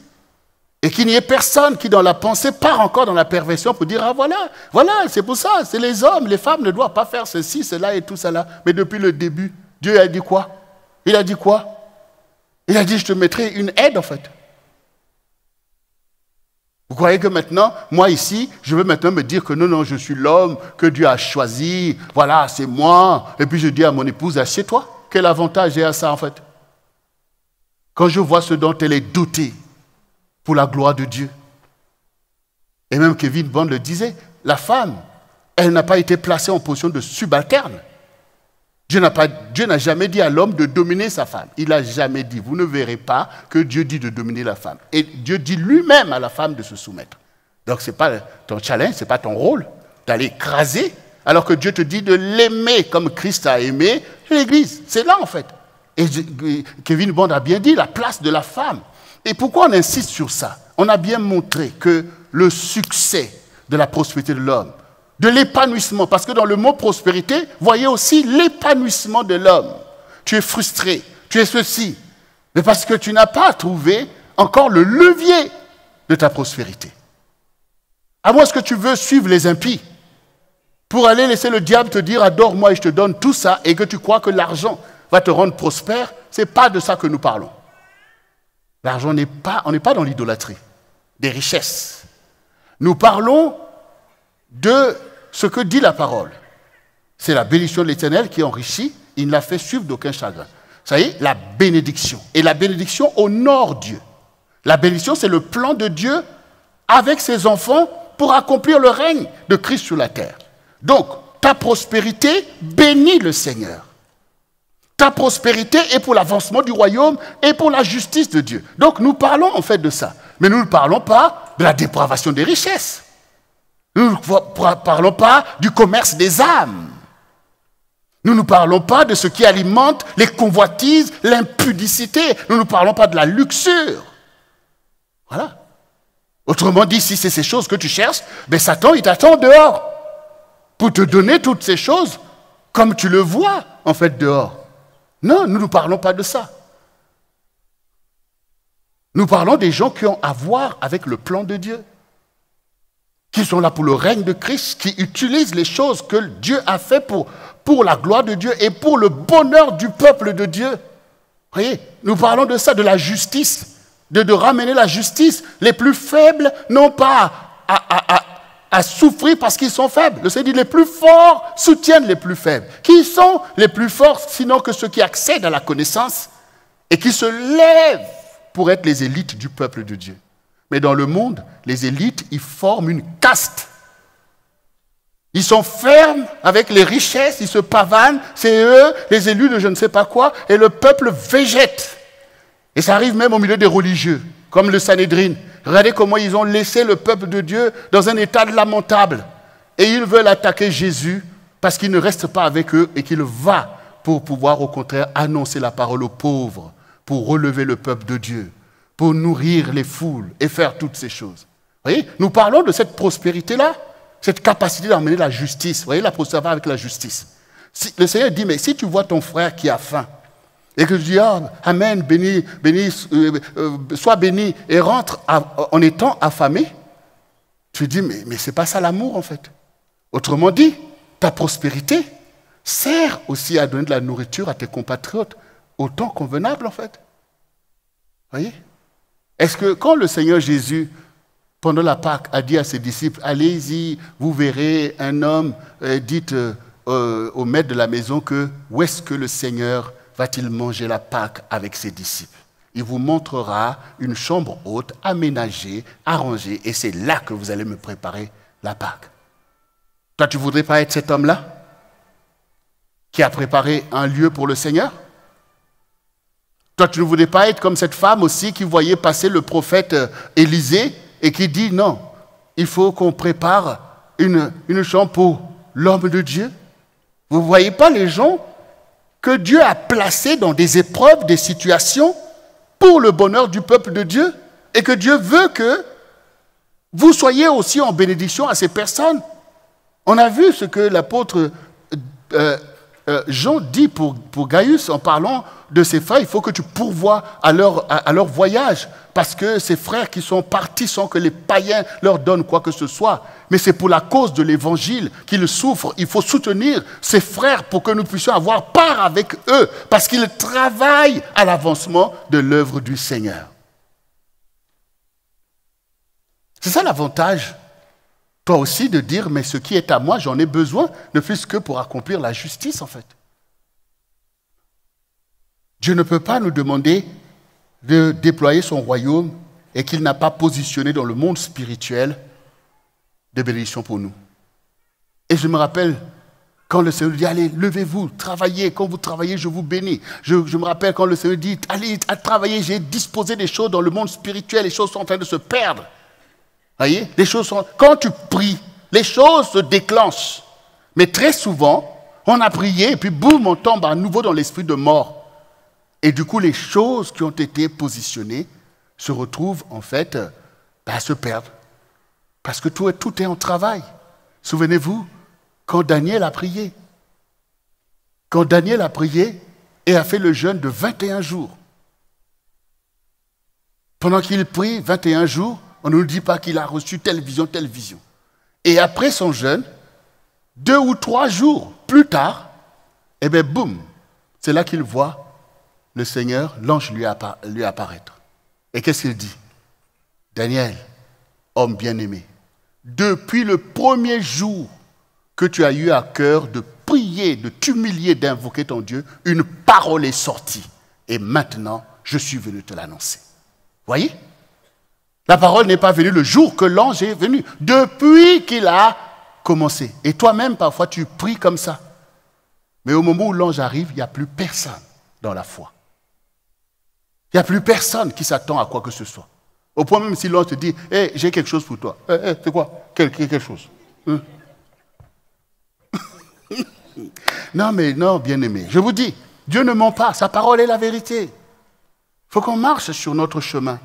Et qu'il n'y ait personne qui dans la pensée part encore dans la perversion pour dire, ah voilà, c'est pour ça, c'est les hommes, les femmes ne doivent pas faire ceci, cela et tout cela. Mais depuis le début, Dieu a dit quoi? Il a dit quoi? Il a dit, je te mettrai une aide en fait. Vous croyez que maintenant, moi ici, je veux maintenant me dire que non, je suis l'homme que Dieu a choisi, voilà, c'est moi. Et puis je dis à mon épouse, assieds-toi. Quel avantage j'ai à ça en fait? Quand je vois ce dont elle est dotée pour la gloire de Dieu. Et même Kevin Bond le disait, la femme, elle n'a pas été placée en position de subalterne. Dieu n'a jamais dit à l'homme de dominer sa femme. Il n'a jamais dit. Vous ne verrez pas que Dieu dit de dominer la femme. Et Dieu dit lui-même à la femme de se soumettre. Donc ce n'est pas ton challenge, ce n'est pas ton rôle d'aller écraser, alors que Dieu te dit de l'aimer comme Christ a aimé l'Église. C'est là en fait. Et Kevin Bond a bien dit la place de la femme. Et pourquoi on insiste sur ça? On a bien montré que le succès de la prospérité de l'homme, de l'épanouissement, parce que dans le mot prospérité, voyez aussi l'épanouissement de l'homme. Tu es frustré, tu es ceci, mais parce que tu n'as pas trouvé encore le levier de ta prospérité. À moins que tu veux suivre les impies, pour aller laisser le diable te dire adore-moi et je te donne tout ça, et que tu crois que l'argent va te rendre prospère, ce n'est pas de ça que nous parlons. L'argent on n'est pas dans l'idolâtrie des richesses. Nous parlons de ce que dit la parole. C'est la bénédiction de l'Éternel qui enrichit, il ne l'a fait suivre d'aucun chagrin. Ça y est, la bénédiction. Et la bénédiction honore Dieu. La bénédiction, c'est le plan de Dieu avec ses enfants pour accomplir le règne de Christ sur la terre. Donc, ta prospérité bénit le Seigneur. Ta prospérité est pour l'avancement du royaume et pour la justice de Dieu. Donc, nous parlons en fait de ça. Mais nous ne parlons pas de la dépravation des richesses. Nous ne parlons pas du commerce des âmes. Nous ne parlons pas de ce qui alimente les convoitises, l'impudicité. Nous ne parlons pas de la luxure. Voilà. Autrement dit, si c'est ces choses que tu cherches, ben Satan, il t'attend dehors pour te donner toutes ces choses comme tu le vois, en fait, dehors. Non, nous ne parlons pas de ça. Nous parlons des gens qui ont à voir avec le plan de Dieu, qui sont là pour le règne de Christ, qui utilisent les choses que Dieu a fait pour la gloire de Dieu et pour le bonheur du peuple de Dieu. Vous voyez, nous parlons de ça, de la justice, de ramener la justice. Les plus faibles n'ont pas à souffrir parce qu'ils sont faibles. Le Seigneur dit, les plus forts soutiennent les plus faibles. Qui sont les plus forts, sinon que ceux qui accèdent à la connaissance et qui se lèvent pour être les élites du peuple de Dieu. Mais dans le monde, les élites, ils forment une caste. Ils sont fermes avec les richesses, ils se pavanent, c'est eux, les élus de je ne sais pas quoi, et le peuple végète. Et ça arrive même au milieu des religieux, comme le Sanhédrin. Regardez comment ils ont laissé le peuple de Dieu dans un état lamentable. Et ils veulent attaquer Jésus parce qu'il ne reste pas avec eux et qu'il va pour pouvoir au contraire annoncer la parole aux pauvres, pour relever le peuple de Dieu, pour nourrir les foules et faire toutes ces choses. Vous voyez, nous parlons de cette prospérité-là, cette capacité d'emmener la justice. Vous voyez, la prospérité avec la justice. Le Seigneur dit, mais si tu vois ton frère qui a faim, et que tu dis, ah, Amen, béni, sois béni, et rentre en étant affamé, tu dis, mais ce n'est pas ça l'amour en fait. Autrement dit, ta prospérité sert aussi à donner de la nourriture à tes compatriotes, au temps convenable en fait. Vous voyez? Est-ce que quand le Seigneur Jésus, pendant la Pâque, a dit à ses disciples, allez-y, vous verrez un homme, dites au maître de la maison que, où est-ce que le Seigneur va-t-il manger la Pâque avec ses disciples? Il vous montrera une chambre haute, aménagée, arrangée, et c'est là que vous allez me préparer la Pâque. Toi, tu ne voudrais pas être cet homme-là qui a préparé un lieu pour le Seigneur? Toi, tu ne voudrais pas être comme cette femme aussi qui voyait passer le prophète Élisée et qui dit non, il faut qu'on prépare une chambre pour l'homme de Dieu? Vous ne voyez pas les gens que Dieu a placés dans des épreuves, des situations pour le bonheur du peuple de Dieu et que Dieu veut que vous soyez aussi en bénédiction à ces personnes. On a vu ce que l'apôtre Jean dit pour Gaius en parlant de ses frères. Il faut que tu pourvoies à leur voyage parce que ces frères qui sont partis sans que les païens leur donnent quoi que ce soit. Mais c'est pour la cause de l'évangile qu'ils souffrent. Il faut soutenir ces frères pour que nous puissions avoir part avec eux parce qu'ils travaillent à l'avancement de l'œuvre du Seigneur. C'est ça l'avantage, toi aussi, de dire, mais ce qui est à moi, j'en ai besoin, ne fût-ce que pour accomplir la justice, en fait. Dieu ne peut pas nous demander de déployer son royaume et qu'il n'a pas positionné dans le monde spirituel des bénédictions pour nous. Et je me rappelle, quand le Seigneur dit, allez, levez-vous, travaillez, quand vous travaillez, je vous bénis. Je me rappelle quand le Seigneur dit, allez, à travailler, j'ai disposé des choses dans le monde spirituel, les choses sont en train de se perdre. Voyez, les choses sont... Quand tu pries, les choses se déclenchent. Mais très souvent, on a prié et puis boum, on tombe à nouveau dans l'esprit de mort. Et du coup, les choses qui ont été positionnées se retrouvent en fait à se perdre. Parce que tout est en travail. Souvenez-vous, quand Daniel a prié. Quand Daniel a prié et a fait le jeûne de 21 jours. Pendant qu'il prie 21 jours, on ne nous dit pas qu'il a reçu telle vision, telle vision. Et après son jeûne, 2 ou 3 jours plus tard, eh bien boum, c'est là qu'il voit le Seigneur, l'ange lui apparaître. Et qu'est-ce qu'il dit? Daniel, homme bien-aimé, depuis le premier jour que tu as eu à cœur de prier, de t'humilier, d'invoquer ton Dieu, une parole est sortie. Et maintenant, je suis venu te l'annoncer. Voyez? La parole n'est pas venue le jour que l'ange est venu, depuis qu'il a commencé. Et toi-même, parfois, tu pries comme ça. Mais au moment où l'ange arrive, il n'y a plus personne dans la foi. Il n'y a plus personne qui s'attend à quoi que ce soit. Au point même si l'ange te dit, hey, j'ai quelque chose pour toi. C'est quoi? Quelque chose. Non, mais non, bien-aimé. Je vous dis, Dieu ne ment pas. Sa parole est la vérité. Il faut qu'on marche sur notre chemin.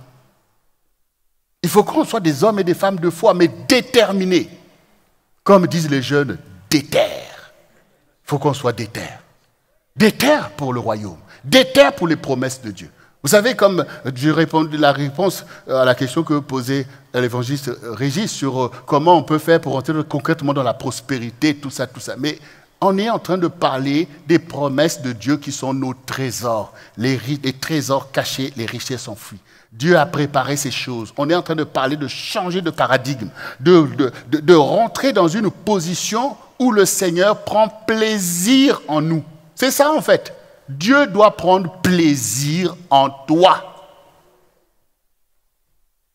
Il faut qu'on soit des hommes et des femmes de foi, mais déterminés. Comme disent les jeunes, déter. Il faut qu'on soit déter. Déter pour le royaume. Déter pour les promesses de Dieu. Vous savez, comme je réponds la réponse à la question que posait l'évangéliste Régis sur comment on peut faire pour entrer concrètement dans la prospérité, tout ça. Mais on est en train de parler des promesses de Dieu qui sont nos trésors. Les trésors cachés, les richesses enfouies. Dieu a préparé ces choses. On est en train de parler de changer de paradigme, de rentrer dans une position où le Seigneur prend plaisir en nous. C'est ça en fait. Dieu doit prendre plaisir en toi.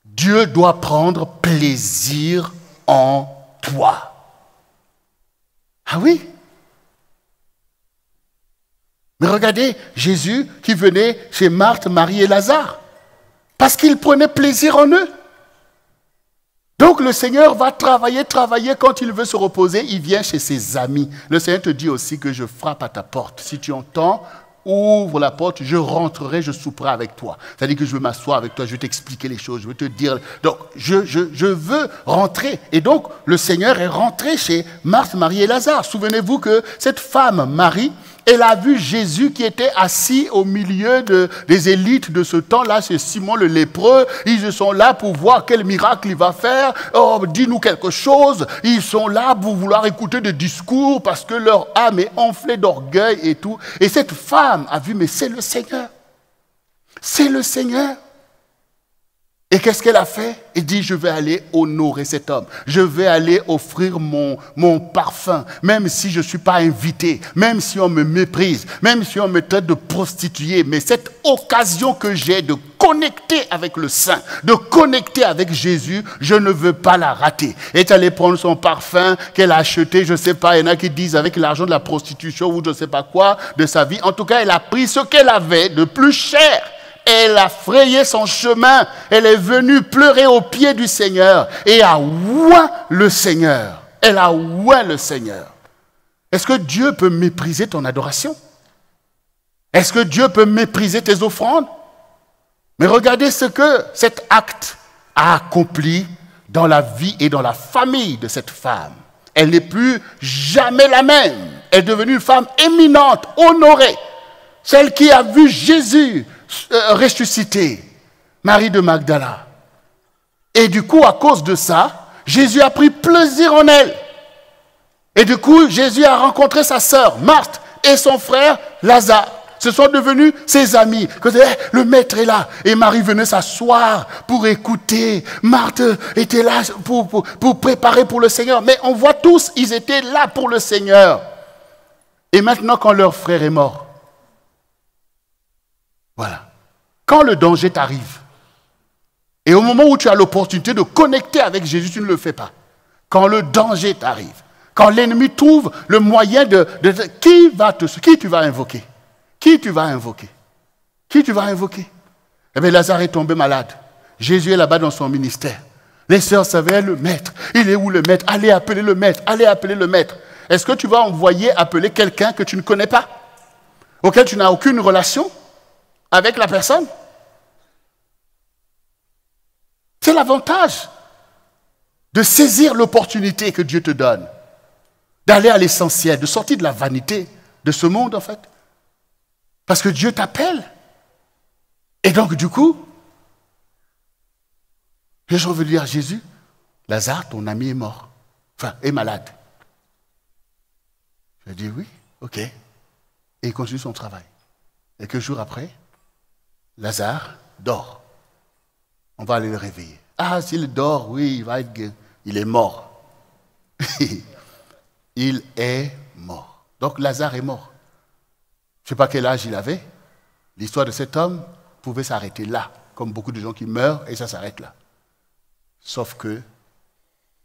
Dieu doit prendre plaisir en toi. Ah oui? Mais regardez, Jésus qui venait chez Marthe, Marie et Lazare. Parce qu'il prenait plaisir en eux. Donc le Seigneur va travailler. Quand il veut se reposer, il vient chez ses amis. Le Seigneur te dit aussi que je frappe à ta porte. Si tu entends, ouvre la porte, je rentrerai, je souperai avec toi. C'est-à-dire que je veux m'asseoir avec toi, je vais t'expliquer les choses, je vais te dire. Donc je veux rentrer. Et donc le Seigneur est rentré chez Marthe, Marie et Lazare. Souvenez-vous que cette femme, Marie, elle a vu Jésus qui était assis au milieu des élites de ce temps-là, c'est Simon le lépreux. Ils sont là pour voir quel miracle il va faire. Oh, dis-nous quelque chose. Ils sont là pour vouloir écouter des discours parce que leur âme est enflée d'orgueil et tout. Et cette femme a vu, mais c'est le Seigneur. C'est le Seigneur. Et qu'est-ce qu'elle a fait? Elle dit, je vais aller honorer cet homme. Je vais aller offrir mon parfum, même si je ne suis pas invité, même si on me méprise, même si on me traite de prostituée. Mais cette occasion que j'ai de connecter avec le Saint, de connecter avec Jésus, je ne veux pas la rater. Elle est allée prendre son parfum qu'elle a acheté, je ne sais pas, il y en a qui disent avec l'argent de la prostitution ou je ne sais pas quoi, de sa vie. En tout cas, elle a pris ce qu'elle avait de plus cher. Elle a frayé son chemin. Elle est venue pleurer aux pieds du Seigneur et a oint le Seigneur. Elle a oint le Seigneur. Est-ce que Dieu peut mépriser ton adoration? Est-ce que Dieu peut mépriser tes offrandes? Mais regardez ce que cet acte a accompli dans la vie et dans la famille de cette femme. Elle n'est plus jamais la même. Elle est devenue une femme éminente, honorée. Celle qui a vu Jésus ressuscité, Marie de Magdala. Et du coup, à cause de ça, Jésus a pris plaisir en elle. Et du coup, Jésus a rencontré sa sœur, Marthe, et son frère, Lazare. Ce sont devenus ses amis. Le maître est là. Et Marie venait s'asseoir pour écouter. Marthe était là pour préparer pour le Seigneur. Mais on voit tous, ils étaient là pour le Seigneur. Et maintenant, quand leur frère est mort, voilà. Quand le danger t'arrive, et au moment où tu as l'opportunité de connecter avec Jésus, tu ne le fais pas. Quand le danger t'arrive, quand l'ennemi trouve le moyen qui tu vas invoquer? Qui tu vas invoquer? Qui tu vas invoquer? Eh bien, Lazare est tombé malade. Jésus est là-bas dans son ministère. Les sœurs savaient le maître. Il est où le maître? Allez appeler le maître. Allez appeler le maître. Est-ce que tu vas envoyer appeler quelqu'un que tu ne connais pas? Auquel tu n'as aucune relation avec la personne? C'est l'avantage de saisir l'opportunité que Dieu te donne, d'aller à l'essentiel, de sortir de la vanité de ce monde en fait. Parce que Dieu t'appelle. Et donc du coup, les gens veulent dire à Jésus, Lazare, ton ami est mort, enfin est malade. Je dis oui, ok. Et il continue son travail. Et quelques jours après, Lazare dort. On va aller le réveiller. Ah, s'il dort, oui, il va être guéri. Il est mort. Il est mort. Donc Lazare est mort. Je ne sais pas quel âge il avait. L'histoire de cet homme pouvait s'arrêter là, comme beaucoup de gens qui meurent, et ça s'arrête là. Sauf que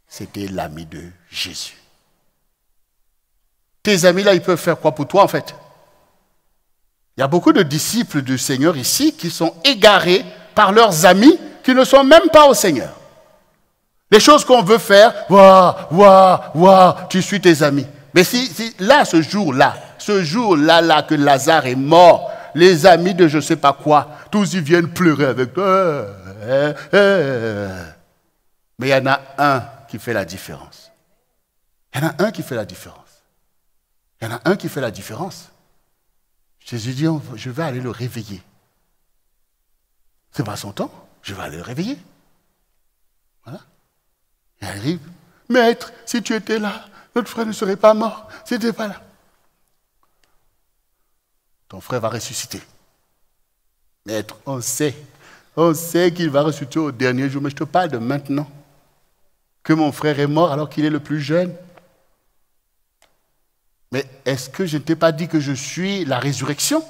c'était l'ami de Jésus. Tes amis là, ils peuvent faire quoi pour toi en fait? Il y a beaucoup de disciples du Seigneur ici qui sont égarés par leurs amis qui ne sont même pas au Seigneur. Les choses qu'on veut faire, tu suis tes amis. Mais si là, ce jour-là, que Lazare est mort, les amis de je ne sais pas quoi, tous ils viennent pleurer avec toi. Mais il y en a un qui fait la différence. Il y en a un qui fait la différence. Il y en a un qui fait la différence. Jésus dit, je vais aller le réveiller. C'est pas son temps, je vais aller le réveiller. Voilà. Il arrive, maître, si tu étais là, notre frère ne serait pas mort, si tu n'étais pas là. Ton frère va ressusciter. Maître, on sait qu'il va ressusciter au dernier jour, mais je te parle de maintenant. Que mon frère est mort alors qu'il est le plus jeune. Mais est-ce que je ne t'ai pas dit que je suis la résurrection?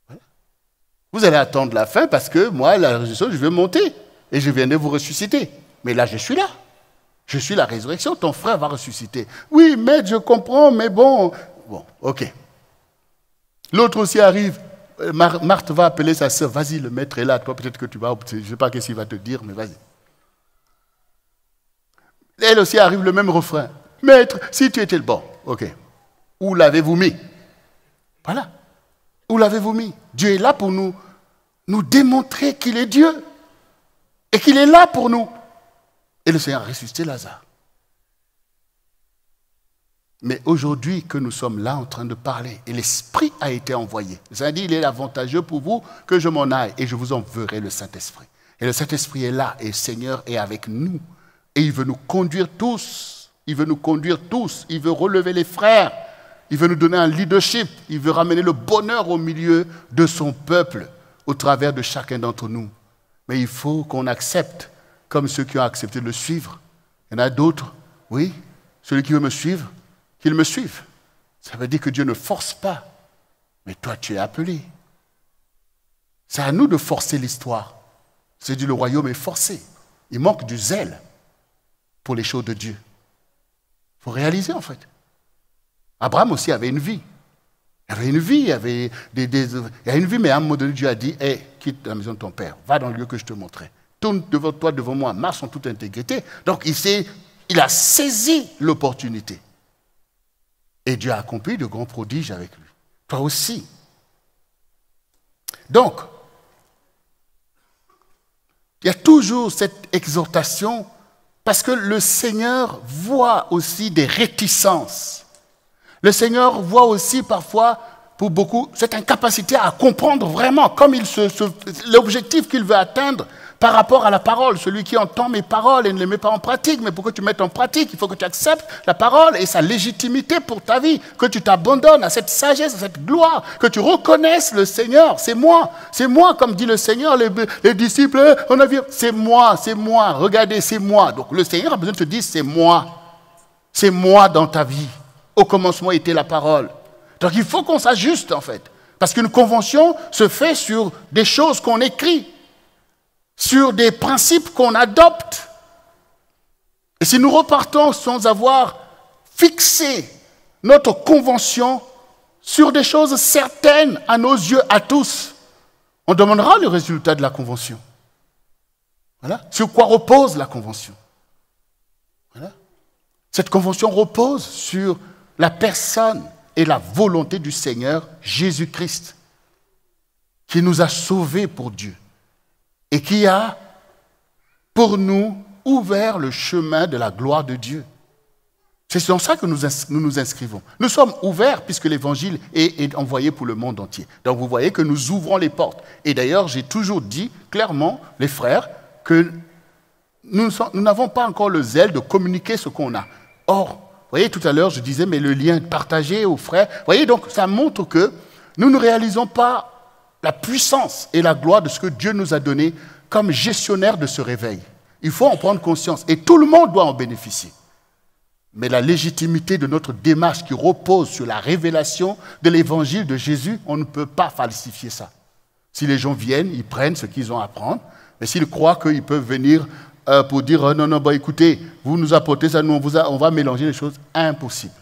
Voilà. Vous allez attendre la fin parce que moi, la résurrection, je vais monter et je viendrai vous ressusciter. Mais là, je suis là. Je suis la résurrection, ton frère va ressusciter. Oui, maître, je comprends, mais bon. Bon, ok. L'autre aussi arrive. Marthe va appeler sa sœur. Vas-y, le maître est là. Toi, peut-être que tu vas. Je ne sais pas ce qu'il va te dire, mais vas-y. Elle aussi arrive le même refrain. Maître, si tu étais le bon, ok. Où l'avez-vous mis? Voilà. Où l'avez-vous mis? Dieu est là pour nous démontrer qu'il est Dieu. Et qu'il est là pour nous. Et le Seigneur a ressuscité Lazare. Mais aujourd'hui que nous sommes là en train de parler, et l'Esprit a été envoyé. Vous avez dit, il est avantageux pour vous que je m'en aille, et je vous enverrai le Saint-Esprit. Et le Saint-Esprit est là, et le Seigneur est avec nous. Et il veut nous conduire tous. Il veut nous conduire tous. Il veut relever les frères. Il veut nous donner un leadership. Il veut ramener le bonheur au milieu de son peuple, au travers de chacun d'entre nous. Mais il faut qu'on accepte, comme ceux qui ont accepté de le suivre. Il y en a d'autres, oui, celui qui veut me suivre, qu'il me suive. Ça veut dire que Dieu ne force pas. Mais toi, tu es appelé. C'est à nous de forcer l'histoire. C'est dit, le royaume est forcé. Il manque du zèle pour les choses de Dieu. Il faut réaliser, en fait. Abraham aussi avait une vie. Il avait une vie, il y avait une vie, mais à un moment donné, Dieu a dit, hey, quitte la maison de ton père, va dans le lieu que je te montrais. Tourne devant toi, devant moi, marche en toute intégrité. Donc, il a saisi l'opportunité. Et Dieu a accompli de grands prodiges avec lui. Toi aussi. Donc, il y a toujours cette exhortation parce que le Seigneur voit aussi des réticences. Le Seigneur voit aussi parfois, pour beaucoup, cette incapacité à comprendre vraiment comme l'objectif qu'il veut atteindre par rapport à la parole. Celui qui entend mes paroles et ne les met pas en pratique. Mais pour que tu mettes en pratique, il faut que tu acceptes la parole et sa légitimité pour ta vie. Que tu t'abandonnes à cette sagesse, à cette gloire. Que tu reconnaisses le Seigneur. C'est moi, comme dit le Seigneur. Les disciples, on a vu, c'est moi. Regardez, c'est moi. Donc le Seigneur a besoin de te dire, c'est moi. C'est moi dans ta vie. Au commencement était la parole. Donc il faut qu'on s'ajuste en fait. Parce qu'une convention se fait sur des choses qu'on écrit. Sur des principes qu'on adopte. Et si nous repartons sans avoir fixé notre convention sur des choses certaines à nos yeux, à tous, on demandera le résultat de la convention. Voilà. Sur quoi repose la convention? Voilà. Cette convention repose sur la personne et la volonté du Seigneur Jésus-Christ, qui nous a sauvés pour Dieu. Et qui a, pour nous, ouvert le chemin de la gloire de Dieu. C'est dans ça que nous nous inscrivons. Nous sommes ouverts puisque l'évangile est envoyé pour le monde entier. Donc vous voyez que nous ouvrons les portes. Et d'ailleurs, j'ai toujours dit clairement, les frères, que nous n'avons pas encore le zèle de communiquer ce qu'on a. Or, vous voyez, tout à l'heure, je disais, mais le lien partagé aux frères. Vous voyez, donc ça montre que nous ne réalisons pas la puissance et la gloire de ce que Dieu nous a donné comme gestionnaire de ce réveil. Il faut en prendre conscience et tout le monde doit en bénéficier. Mais la légitimité de notre démarche qui repose sur la révélation de l'évangile de Jésus, on ne peut pas falsifier ça. Si les gens viennent, ils prennent ce qu'ils ont à prendre, mais s'ils croient qu'ils peuvent venir pour dire non, écoutez, vous nous apportez ça, nous on va mélanger les choses, impossible.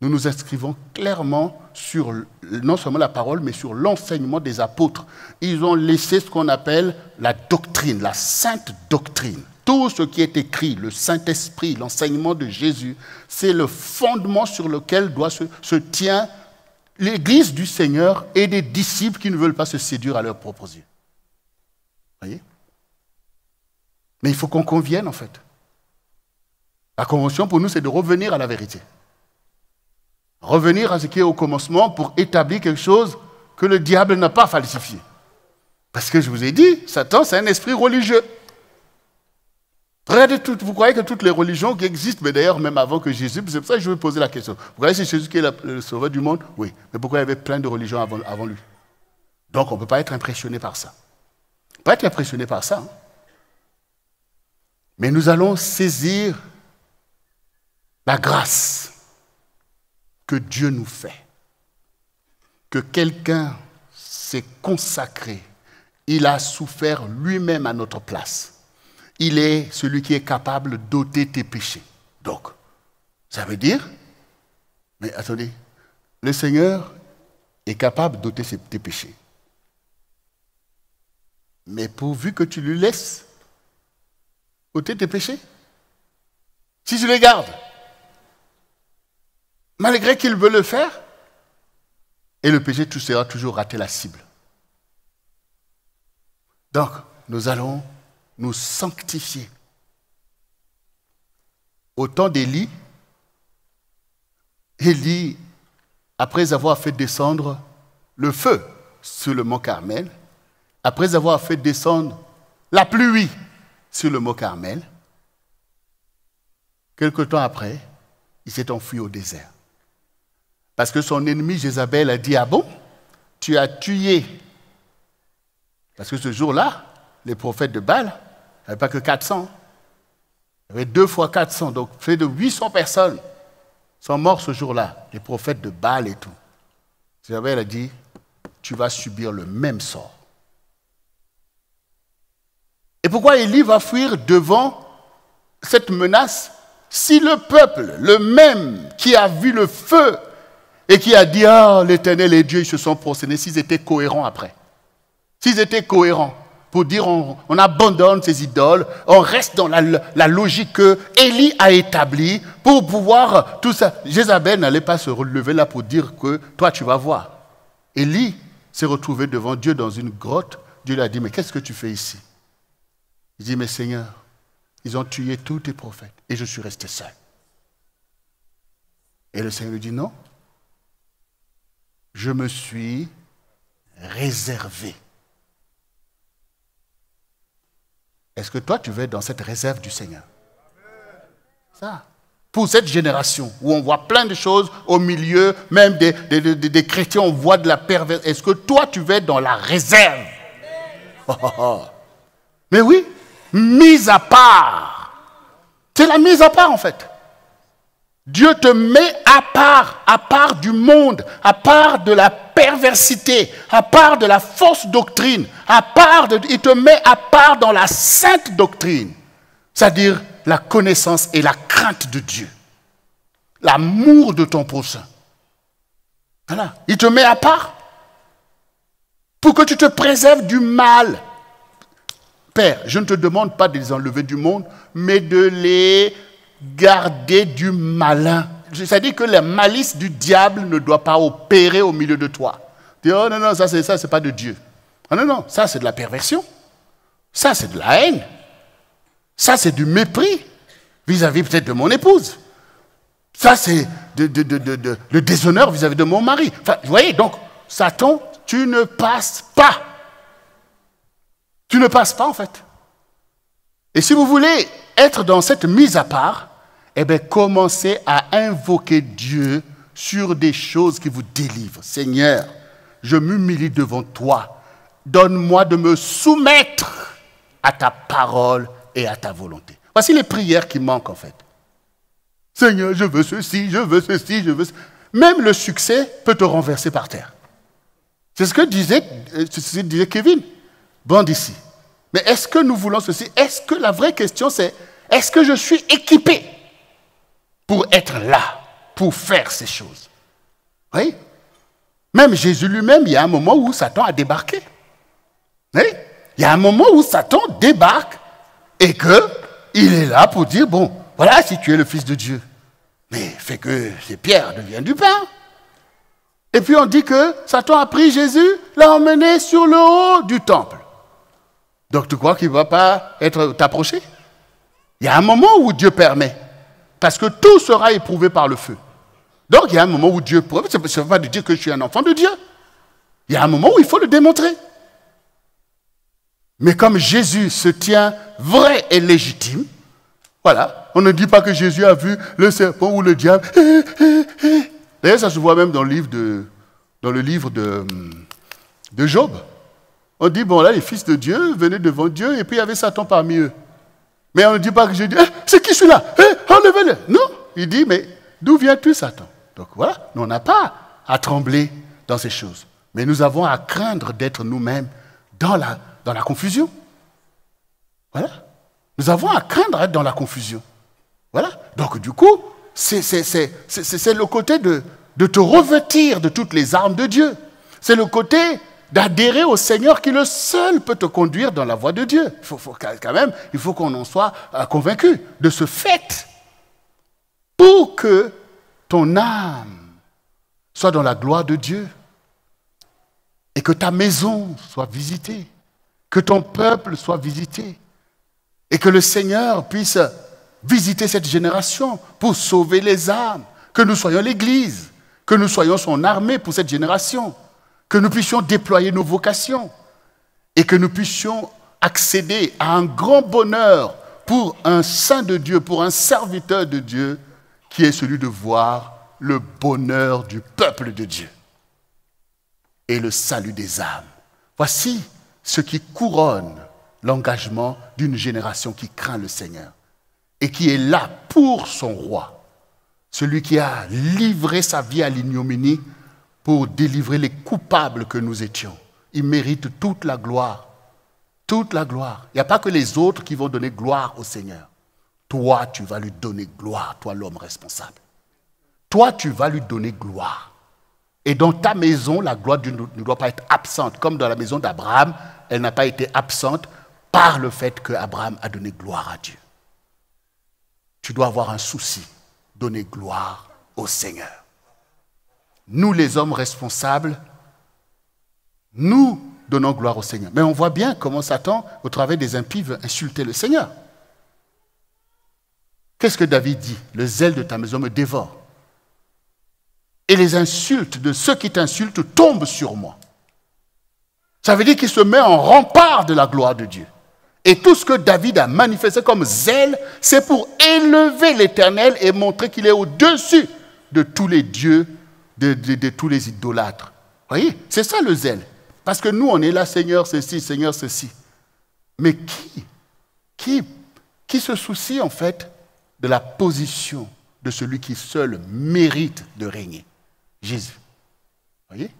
nous nous inscrivons clairement sur non seulement la parole, mais sur l'enseignement des apôtres. Ils ont laissé ce qu'on appelle la doctrine, la sainte doctrine. Tout ce qui est écrit, le Saint-Esprit, l'enseignement de Jésus, c'est le fondement sur lequel se tient l'Église du Seigneur et des disciples qui ne veulent pas se séduire à leurs propres yeux. Vous voyez? Mais il faut qu'on convienne, en fait. La convention, pour nous, c'est de revenir à la vérité. Revenir à ce qui est au commencement pour établir quelque chose que le diable n'a pas falsifié. Parce que je vous ai dit, Satan, c'est un esprit religieux. Regardez, vous croyez que toutes les religions qui existent, mais d'ailleurs même avant que Jésus, c'est pour ça que je vais poser la question. Vous croyez que c'est Jésus qui est le sauveur du monde? Oui. Mais pourquoi il y avait plein de religions avant lui? Donc on ne peut pas être impressionné par ça. On ne peut pas être impressionné par ça. Hein. Mais nous allons saisir la grâce que Dieu nous fait. Que quelqu'un s'est consacré. Il a souffert lui-même à notre place. Il est celui qui est capable d'ôter tes péchés. Donc, ça veut dire, mais attendez, le Seigneur est capable d'ôter tes péchés. Mais pourvu que tu lui laisses ôter tes péchés, si tu les gardes, malgré qu'il veut le faire, et le péché sera toujours raté la cible. Donc, nous allons nous sanctifier. Au temps d'Élie, Élie, après avoir fait descendre le feu sur le mont Carmel, après avoir fait descendre la pluie sur le mont Carmel, quelque temps après, il s'est enfui au désert. Parce que son ennemi Jézabel a dit, ah bon, tu as tué. Parce que ce jour-là, les prophètes de Baal, il n'y avait pas que 400. Il y avait 2 fois 400, donc près de 800 personnes sont mortes ce jour-là, les prophètes de Baal et tout. Jézabel a dit, tu vas subir le même sort. Et pourquoi Élie va fuir devant cette menace si le peuple, le même qui a vu le feu et qui a dit, ah, l'Éternel et Dieu, ils se sont prosternés, s'ils étaient cohérents après. S'ils étaient cohérents pour dire on abandonne ces idoles, on reste dans la logique que Élie a établie pour pouvoir tout ça. Jézabel n'allait pas se relever là pour dire que toi tu vas voir. Élie s'est retrouvé devant Dieu dans une grotte. Dieu lui a dit, mais qu'est-ce que tu fais ici? Il dit, mais Seigneur, ils ont tué tous tes prophètes et je suis resté seul. Et le Seigneur lui dit, non, je me suis réservé. Est-ce que toi, tu veux être dans cette réserve du Seigneur? Ça. Pour cette génération où on voit plein de choses au milieu, même des chrétiens, on voit de la perversion. Est-ce que toi, tu veux être dans la réserve? Oh, oh, oh. Mais oui, mise à part. C'est la mise à part en fait. Dieu te met à part du monde, à part de la perversité, à part de la fausse doctrine, il te met à part dans la sainte doctrine, c'est-à-dire la connaissance et la crainte de Dieu, l'amour de ton prochain. Voilà, il te met à part pour que tu te préserves du mal. Père, je ne te demande pas de les enlever du monde, mais de les garder du malin. C'est-à-dire que la malice du diable ne doit pas opérer au milieu de toi. Tu dis, oh non, ça c'est pas de Dieu. Oh non, ça c'est de la perversion. Ça c'est de la haine. Ça c'est du mépris vis-à-vis peut-être de mon épouse. Ça c'est le déshonneur vis-à-vis de mon mari. Enfin, vous voyez, donc, Satan, tu ne passes pas. Tu ne passes pas en fait. Et si vous voulez être dans cette mise à part, eh bien, commencez à invoquer Dieu sur des choses qui vous délivrent. Seigneur, je m'humilie devant toi. Donne-moi de me soumettre à ta parole et à ta volonté. Voici les prières qui manquent en fait. Seigneur, je veux ceci, je veux ceci, je veux ceci. Même le succès peut te renverser par terre. C'est ce que disait Kevin Bond ici. Mais est-ce que nous voulons ceci? Est-ce que la vraie question c'est, est-ce que je suis équipé pour être là, pour faire ces choses. Oui. Même Jésus lui-même, il y a un moment où Satan a débarqué. Oui. Il y a un moment où Satan débarque et qu'il est là pour dire, bon, voilà, si tu es le Fils de Dieu, mais fais que ces pierres deviennent du pain. Et puis on dit que Satan a pris Jésus, l'a emmené sur le haut du temple. Donc tu crois qu'il ne va pas t'approcher? Il y a un moment où Dieu permet, parce que tout sera éprouvé par le feu. Donc il y a un moment où Dieu prouve, ça ne veut pas dire que je suis un enfant de Dieu. Il y a un moment où il faut le démontrer. Mais comme Jésus se tient vrai et légitime, voilà, on ne dit pas que Jésus a vu le serpent ou le diable. D'ailleurs, ça se voit même dans le livre de Job. On dit, bon là, les fils de Dieu venaient devant Dieu et puis il y avait Satan parmi eux. Mais on ne dit pas que Jésus dit, c'est qui celui-là? Enlevez-le. Non, il dit, mais d'où viens-tu, Satan? Donc voilà, nous on n'a pas à trembler dans ces choses. Mais nous avons à craindre d'être nous-mêmes dans la confusion. Voilà. Nous avons à craindre d'être dans la confusion. Voilà. Donc du coup, c'est le côté de te revêtir de toutes les armes de Dieu. C'est le côté d'adhérer au Seigneur qui le seul peut te conduire dans la voie de Dieu. Il faut qu'on en soit convaincu de ce fait. Pour que ton âme soit dans la gloire de Dieu et que ta maison soit visitée, que ton peuple soit visité et que le Seigneur puisse visiter cette génération pour sauver les âmes, que nous soyons l'Église, que nous soyons son armée pour cette génération, que nous puissions déployer nos vocations et que nous puissions accéder à un grand bonheur pour un saint de Dieu, pour un serviteur de Dieu, qui est celui de voir le bonheur du peuple de Dieu et le salut des âmes. Voici ce qui couronne l'engagement d'une génération qui craint le Seigneur et qui est là pour son roi, celui qui a livré sa vie à l'ignominie pour délivrer les coupables que nous étions. Il mérite toute la gloire. Toute la gloire. Il n'y a pas que les autres qui vont donner gloire au Seigneur. Toi, tu vas lui donner gloire, toi l'homme responsable. Toi, tu vas lui donner gloire. Et dans ta maison, la gloire ne doit pas être absente. Comme dans la maison d'Abraham, elle n'a pas été absente par le fait qu'Abraham a donné gloire à Dieu. Tu dois avoir un souci, donner gloire au Seigneur. Nous, les hommes responsables, nous donnons gloire au Seigneur. Mais on voit bien comment Satan, au travers des impies, veut insulter le Seigneur. Qu'est-ce que David dit? Le zèle de ta maison me dévore. Et les insultes de ceux qui t'insultent tombent sur moi. Ça veut dire qu'il se met en rempart de la gloire de Dieu. Et tout ce que David a manifesté comme zèle, c'est pour élever l'Éternel et montrer qu'il est au-dessus de tous les dieux, de tous les idolâtres. Vous voyez? C'est ça le zèle. Parce que nous, on est là, Seigneur ceci, Seigneur ceci. Mais qui se soucie en fait de la position de celui qui seul mérite de régner? Jésus. Vous voyez?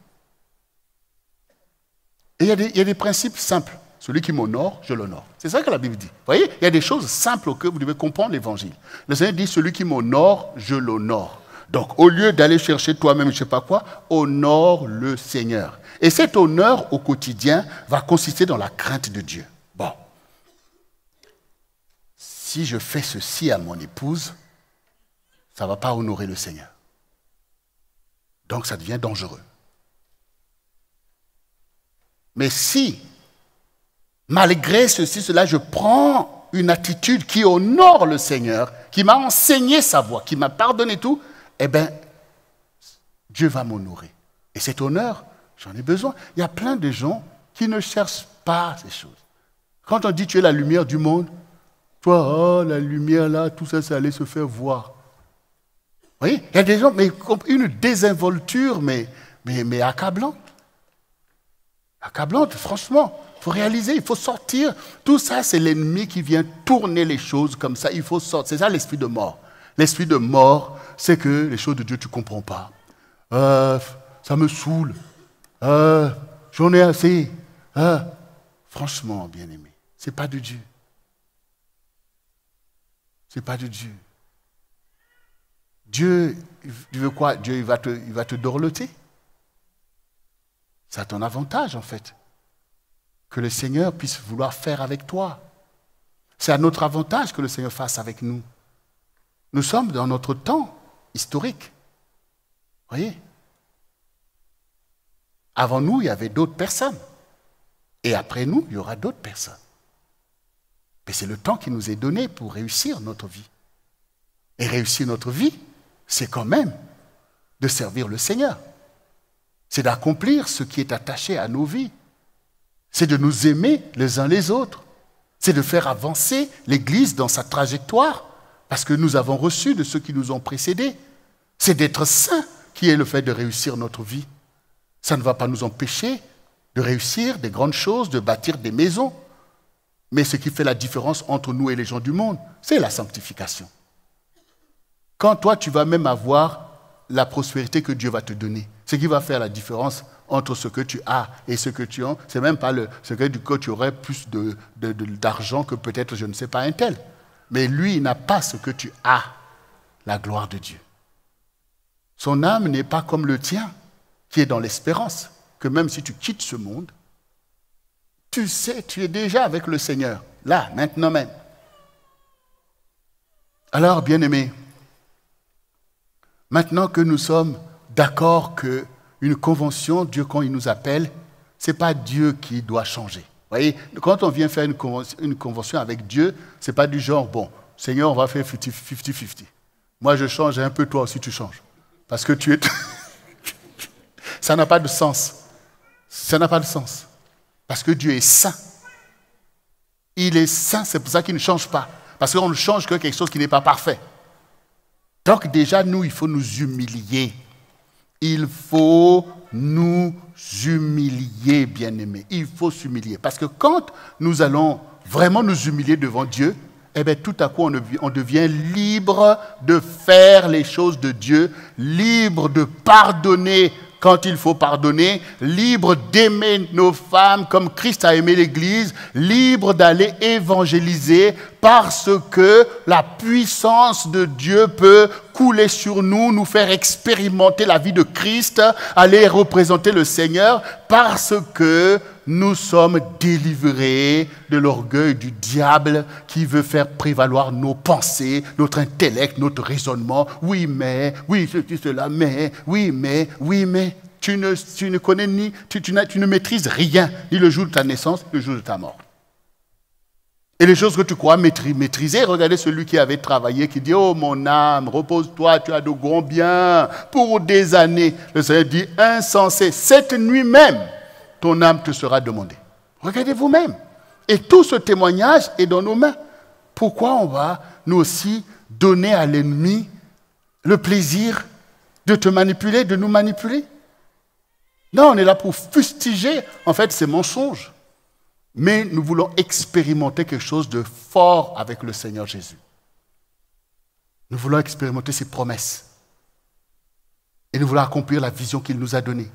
Et il y a des principes simples. Celui qui m'honore, je l'honore. C'est ça que la Bible dit. Vous voyez? Il y a des choses simples auxquelles vous devez comprendre l'Évangile. Le Seigneur dit, celui qui m'honore, je l'honore. Donc, au lieu d'aller chercher toi-même, je ne sais pas quoi, honore le Seigneur. Et cet honneur au quotidien va consister dans la crainte de Dieu. Bon. Si je fais ceci à mon épouse, ça ne va pas honorer le Seigneur. Donc, ça devient dangereux. Mais si, malgré ceci, cela, je prends une attitude qui honore le Seigneur, qui m'a enseigné sa voie, qui m'a pardonné tout, eh bien, Dieu va m'honorer. Et cet honneur, j'en ai besoin. Il y a plein de gens qui ne cherchent pas ces choses. Quand on dit tu es la lumière du monde, toi, oh, la lumière là, tout ça, ça allait se faire voir. Vous voyez, il y a des gens, mais une désinvolture, mais accablante. Accablante, franchement. Il faut réaliser, il faut sortir. Tout ça, c'est l'ennemi qui vient tourner les choses comme ça. Il faut sortir. C'est ça l'esprit de mort. L'esprit de mort, c'est que les choses de Dieu, tu ne comprends pas. Ça me saoule. J'en ai assez. Franchement, bien-aimé, ce n'est pas de Dieu. Ce n'est pas de Dieu. Dieu tu veux quoi? Dieu, il va te dorloter. C'est à ton avantage, en fait, que le Seigneur puisse vouloir faire avec toi. C'est à notre avantage que le Seigneur fasse avec nous. Nous sommes dans notre temps historique. Voyez? Avant nous, il y avait d'autres personnes. Et après nous, il y aura d'autres personnes. Mais c'est le temps qui nous est donné pour réussir notre vie. Et réussir notre vie, c'est quand même de servir le Seigneur. C'est d'accomplir ce qui est attaché à nos vies. C'est de nous aimer les uns les autres. C'est de faire avancer l'Église dans sa trajectoire, parce que nous avons reçu de ceux qui nous ont précédés. C'est d'être saints qui est le fait de réussir notre vie. Ça ne va pas nous empêcher de réussir des grandes choses, de bâtir des maisons. Mais ce qui fait la différence entre nous et les gens du monde, c'est la sanctification. Quand toi, tu vas même avoir la prospérité que Dieu va te donner, ce qui va faire la différence entre ce que tu as et ce que tu as, c'est même pas ce que tu aurais plus d'argent que peut-être, je ne sais pas, un tel. Mais lui, il n'a pas ce que tu as, la gloire de Dieu. Son âme n'est pas comme le tien, qui est dans l'espérance, que même si tu quittes ce monde, tu sais, tu es déjà avec le Seigneur, là, maintenant même. Alors, bien-aimés, maintenant que nous sommes d'accord qu'une convention, Dieu, quand il nous appelle, ce n'est pas Dieu qui doit changer. Vous voyez, quand on vient faire une convention avec Dieu, ce n'est pas du genre, bon, Seigneur, on va faire 50-50. Moi, je change un peu, toi aussi, tu changes. Parce que tu es... Ça n'a pas de sens. Ça n'a pas de sens. Parce que Dieu est saint. Il est saint, c'est pour ça qu'il ne change pas. Parce qu'on ne change que quelque chose qui n'est pas parfait. Donc déjà, nous, il faut nous humilier. Il faut nous humilier, bien-aimés. Il faut s'humilier. Parce que quand nous allons vraiment nous humilier devant Dieu, eh bien, tout à coup, on devient libre de faire les choses de Dieu, libre de pardonner quand il faut pardonner, libre d'aimer nos femmes comme Christ a aimé l'Église, libre d'aller évangéliser parce que la puissance de Dieu peut couler sur nous, nous faire expérimenter la vie de Christ, aller représenter le Seigneur parce que nous sommes délivrés de l'orgueil du diable qui veut faire prévaloir nos pensées, notre intellect, notre raisonnement. Oui, mais, oui, cela, mais, oui, mais. Tu ne connais ni, tu ne maîtrises rien, ni le jour de ta naissance, ni le jour de ta mort. Et les choses que tu crois maîtriser, regardez celui qui avait travaillé, qui dit, oh mon âme, repose-toi, tu as de grands biens pour des années. Le Seigneur dit, insensé, cette nuit même, ton âme te sera demandée. Regardez vous-même. Et tout ce témoignage est dans nos mains. Pourquoi on va, nous aussi, donner à l'ennemi le plaisir de te manipuler, de nous manipuler? Non, on est là pour fustiger, en fait, ces mensonges. Mais nous voulons expérimenter quelque chose de fort avec le Seigneur Jésus. Nous voulons expérimenter ses promesses. Et nous voulons accomplir la vision qu'il nous a donnée.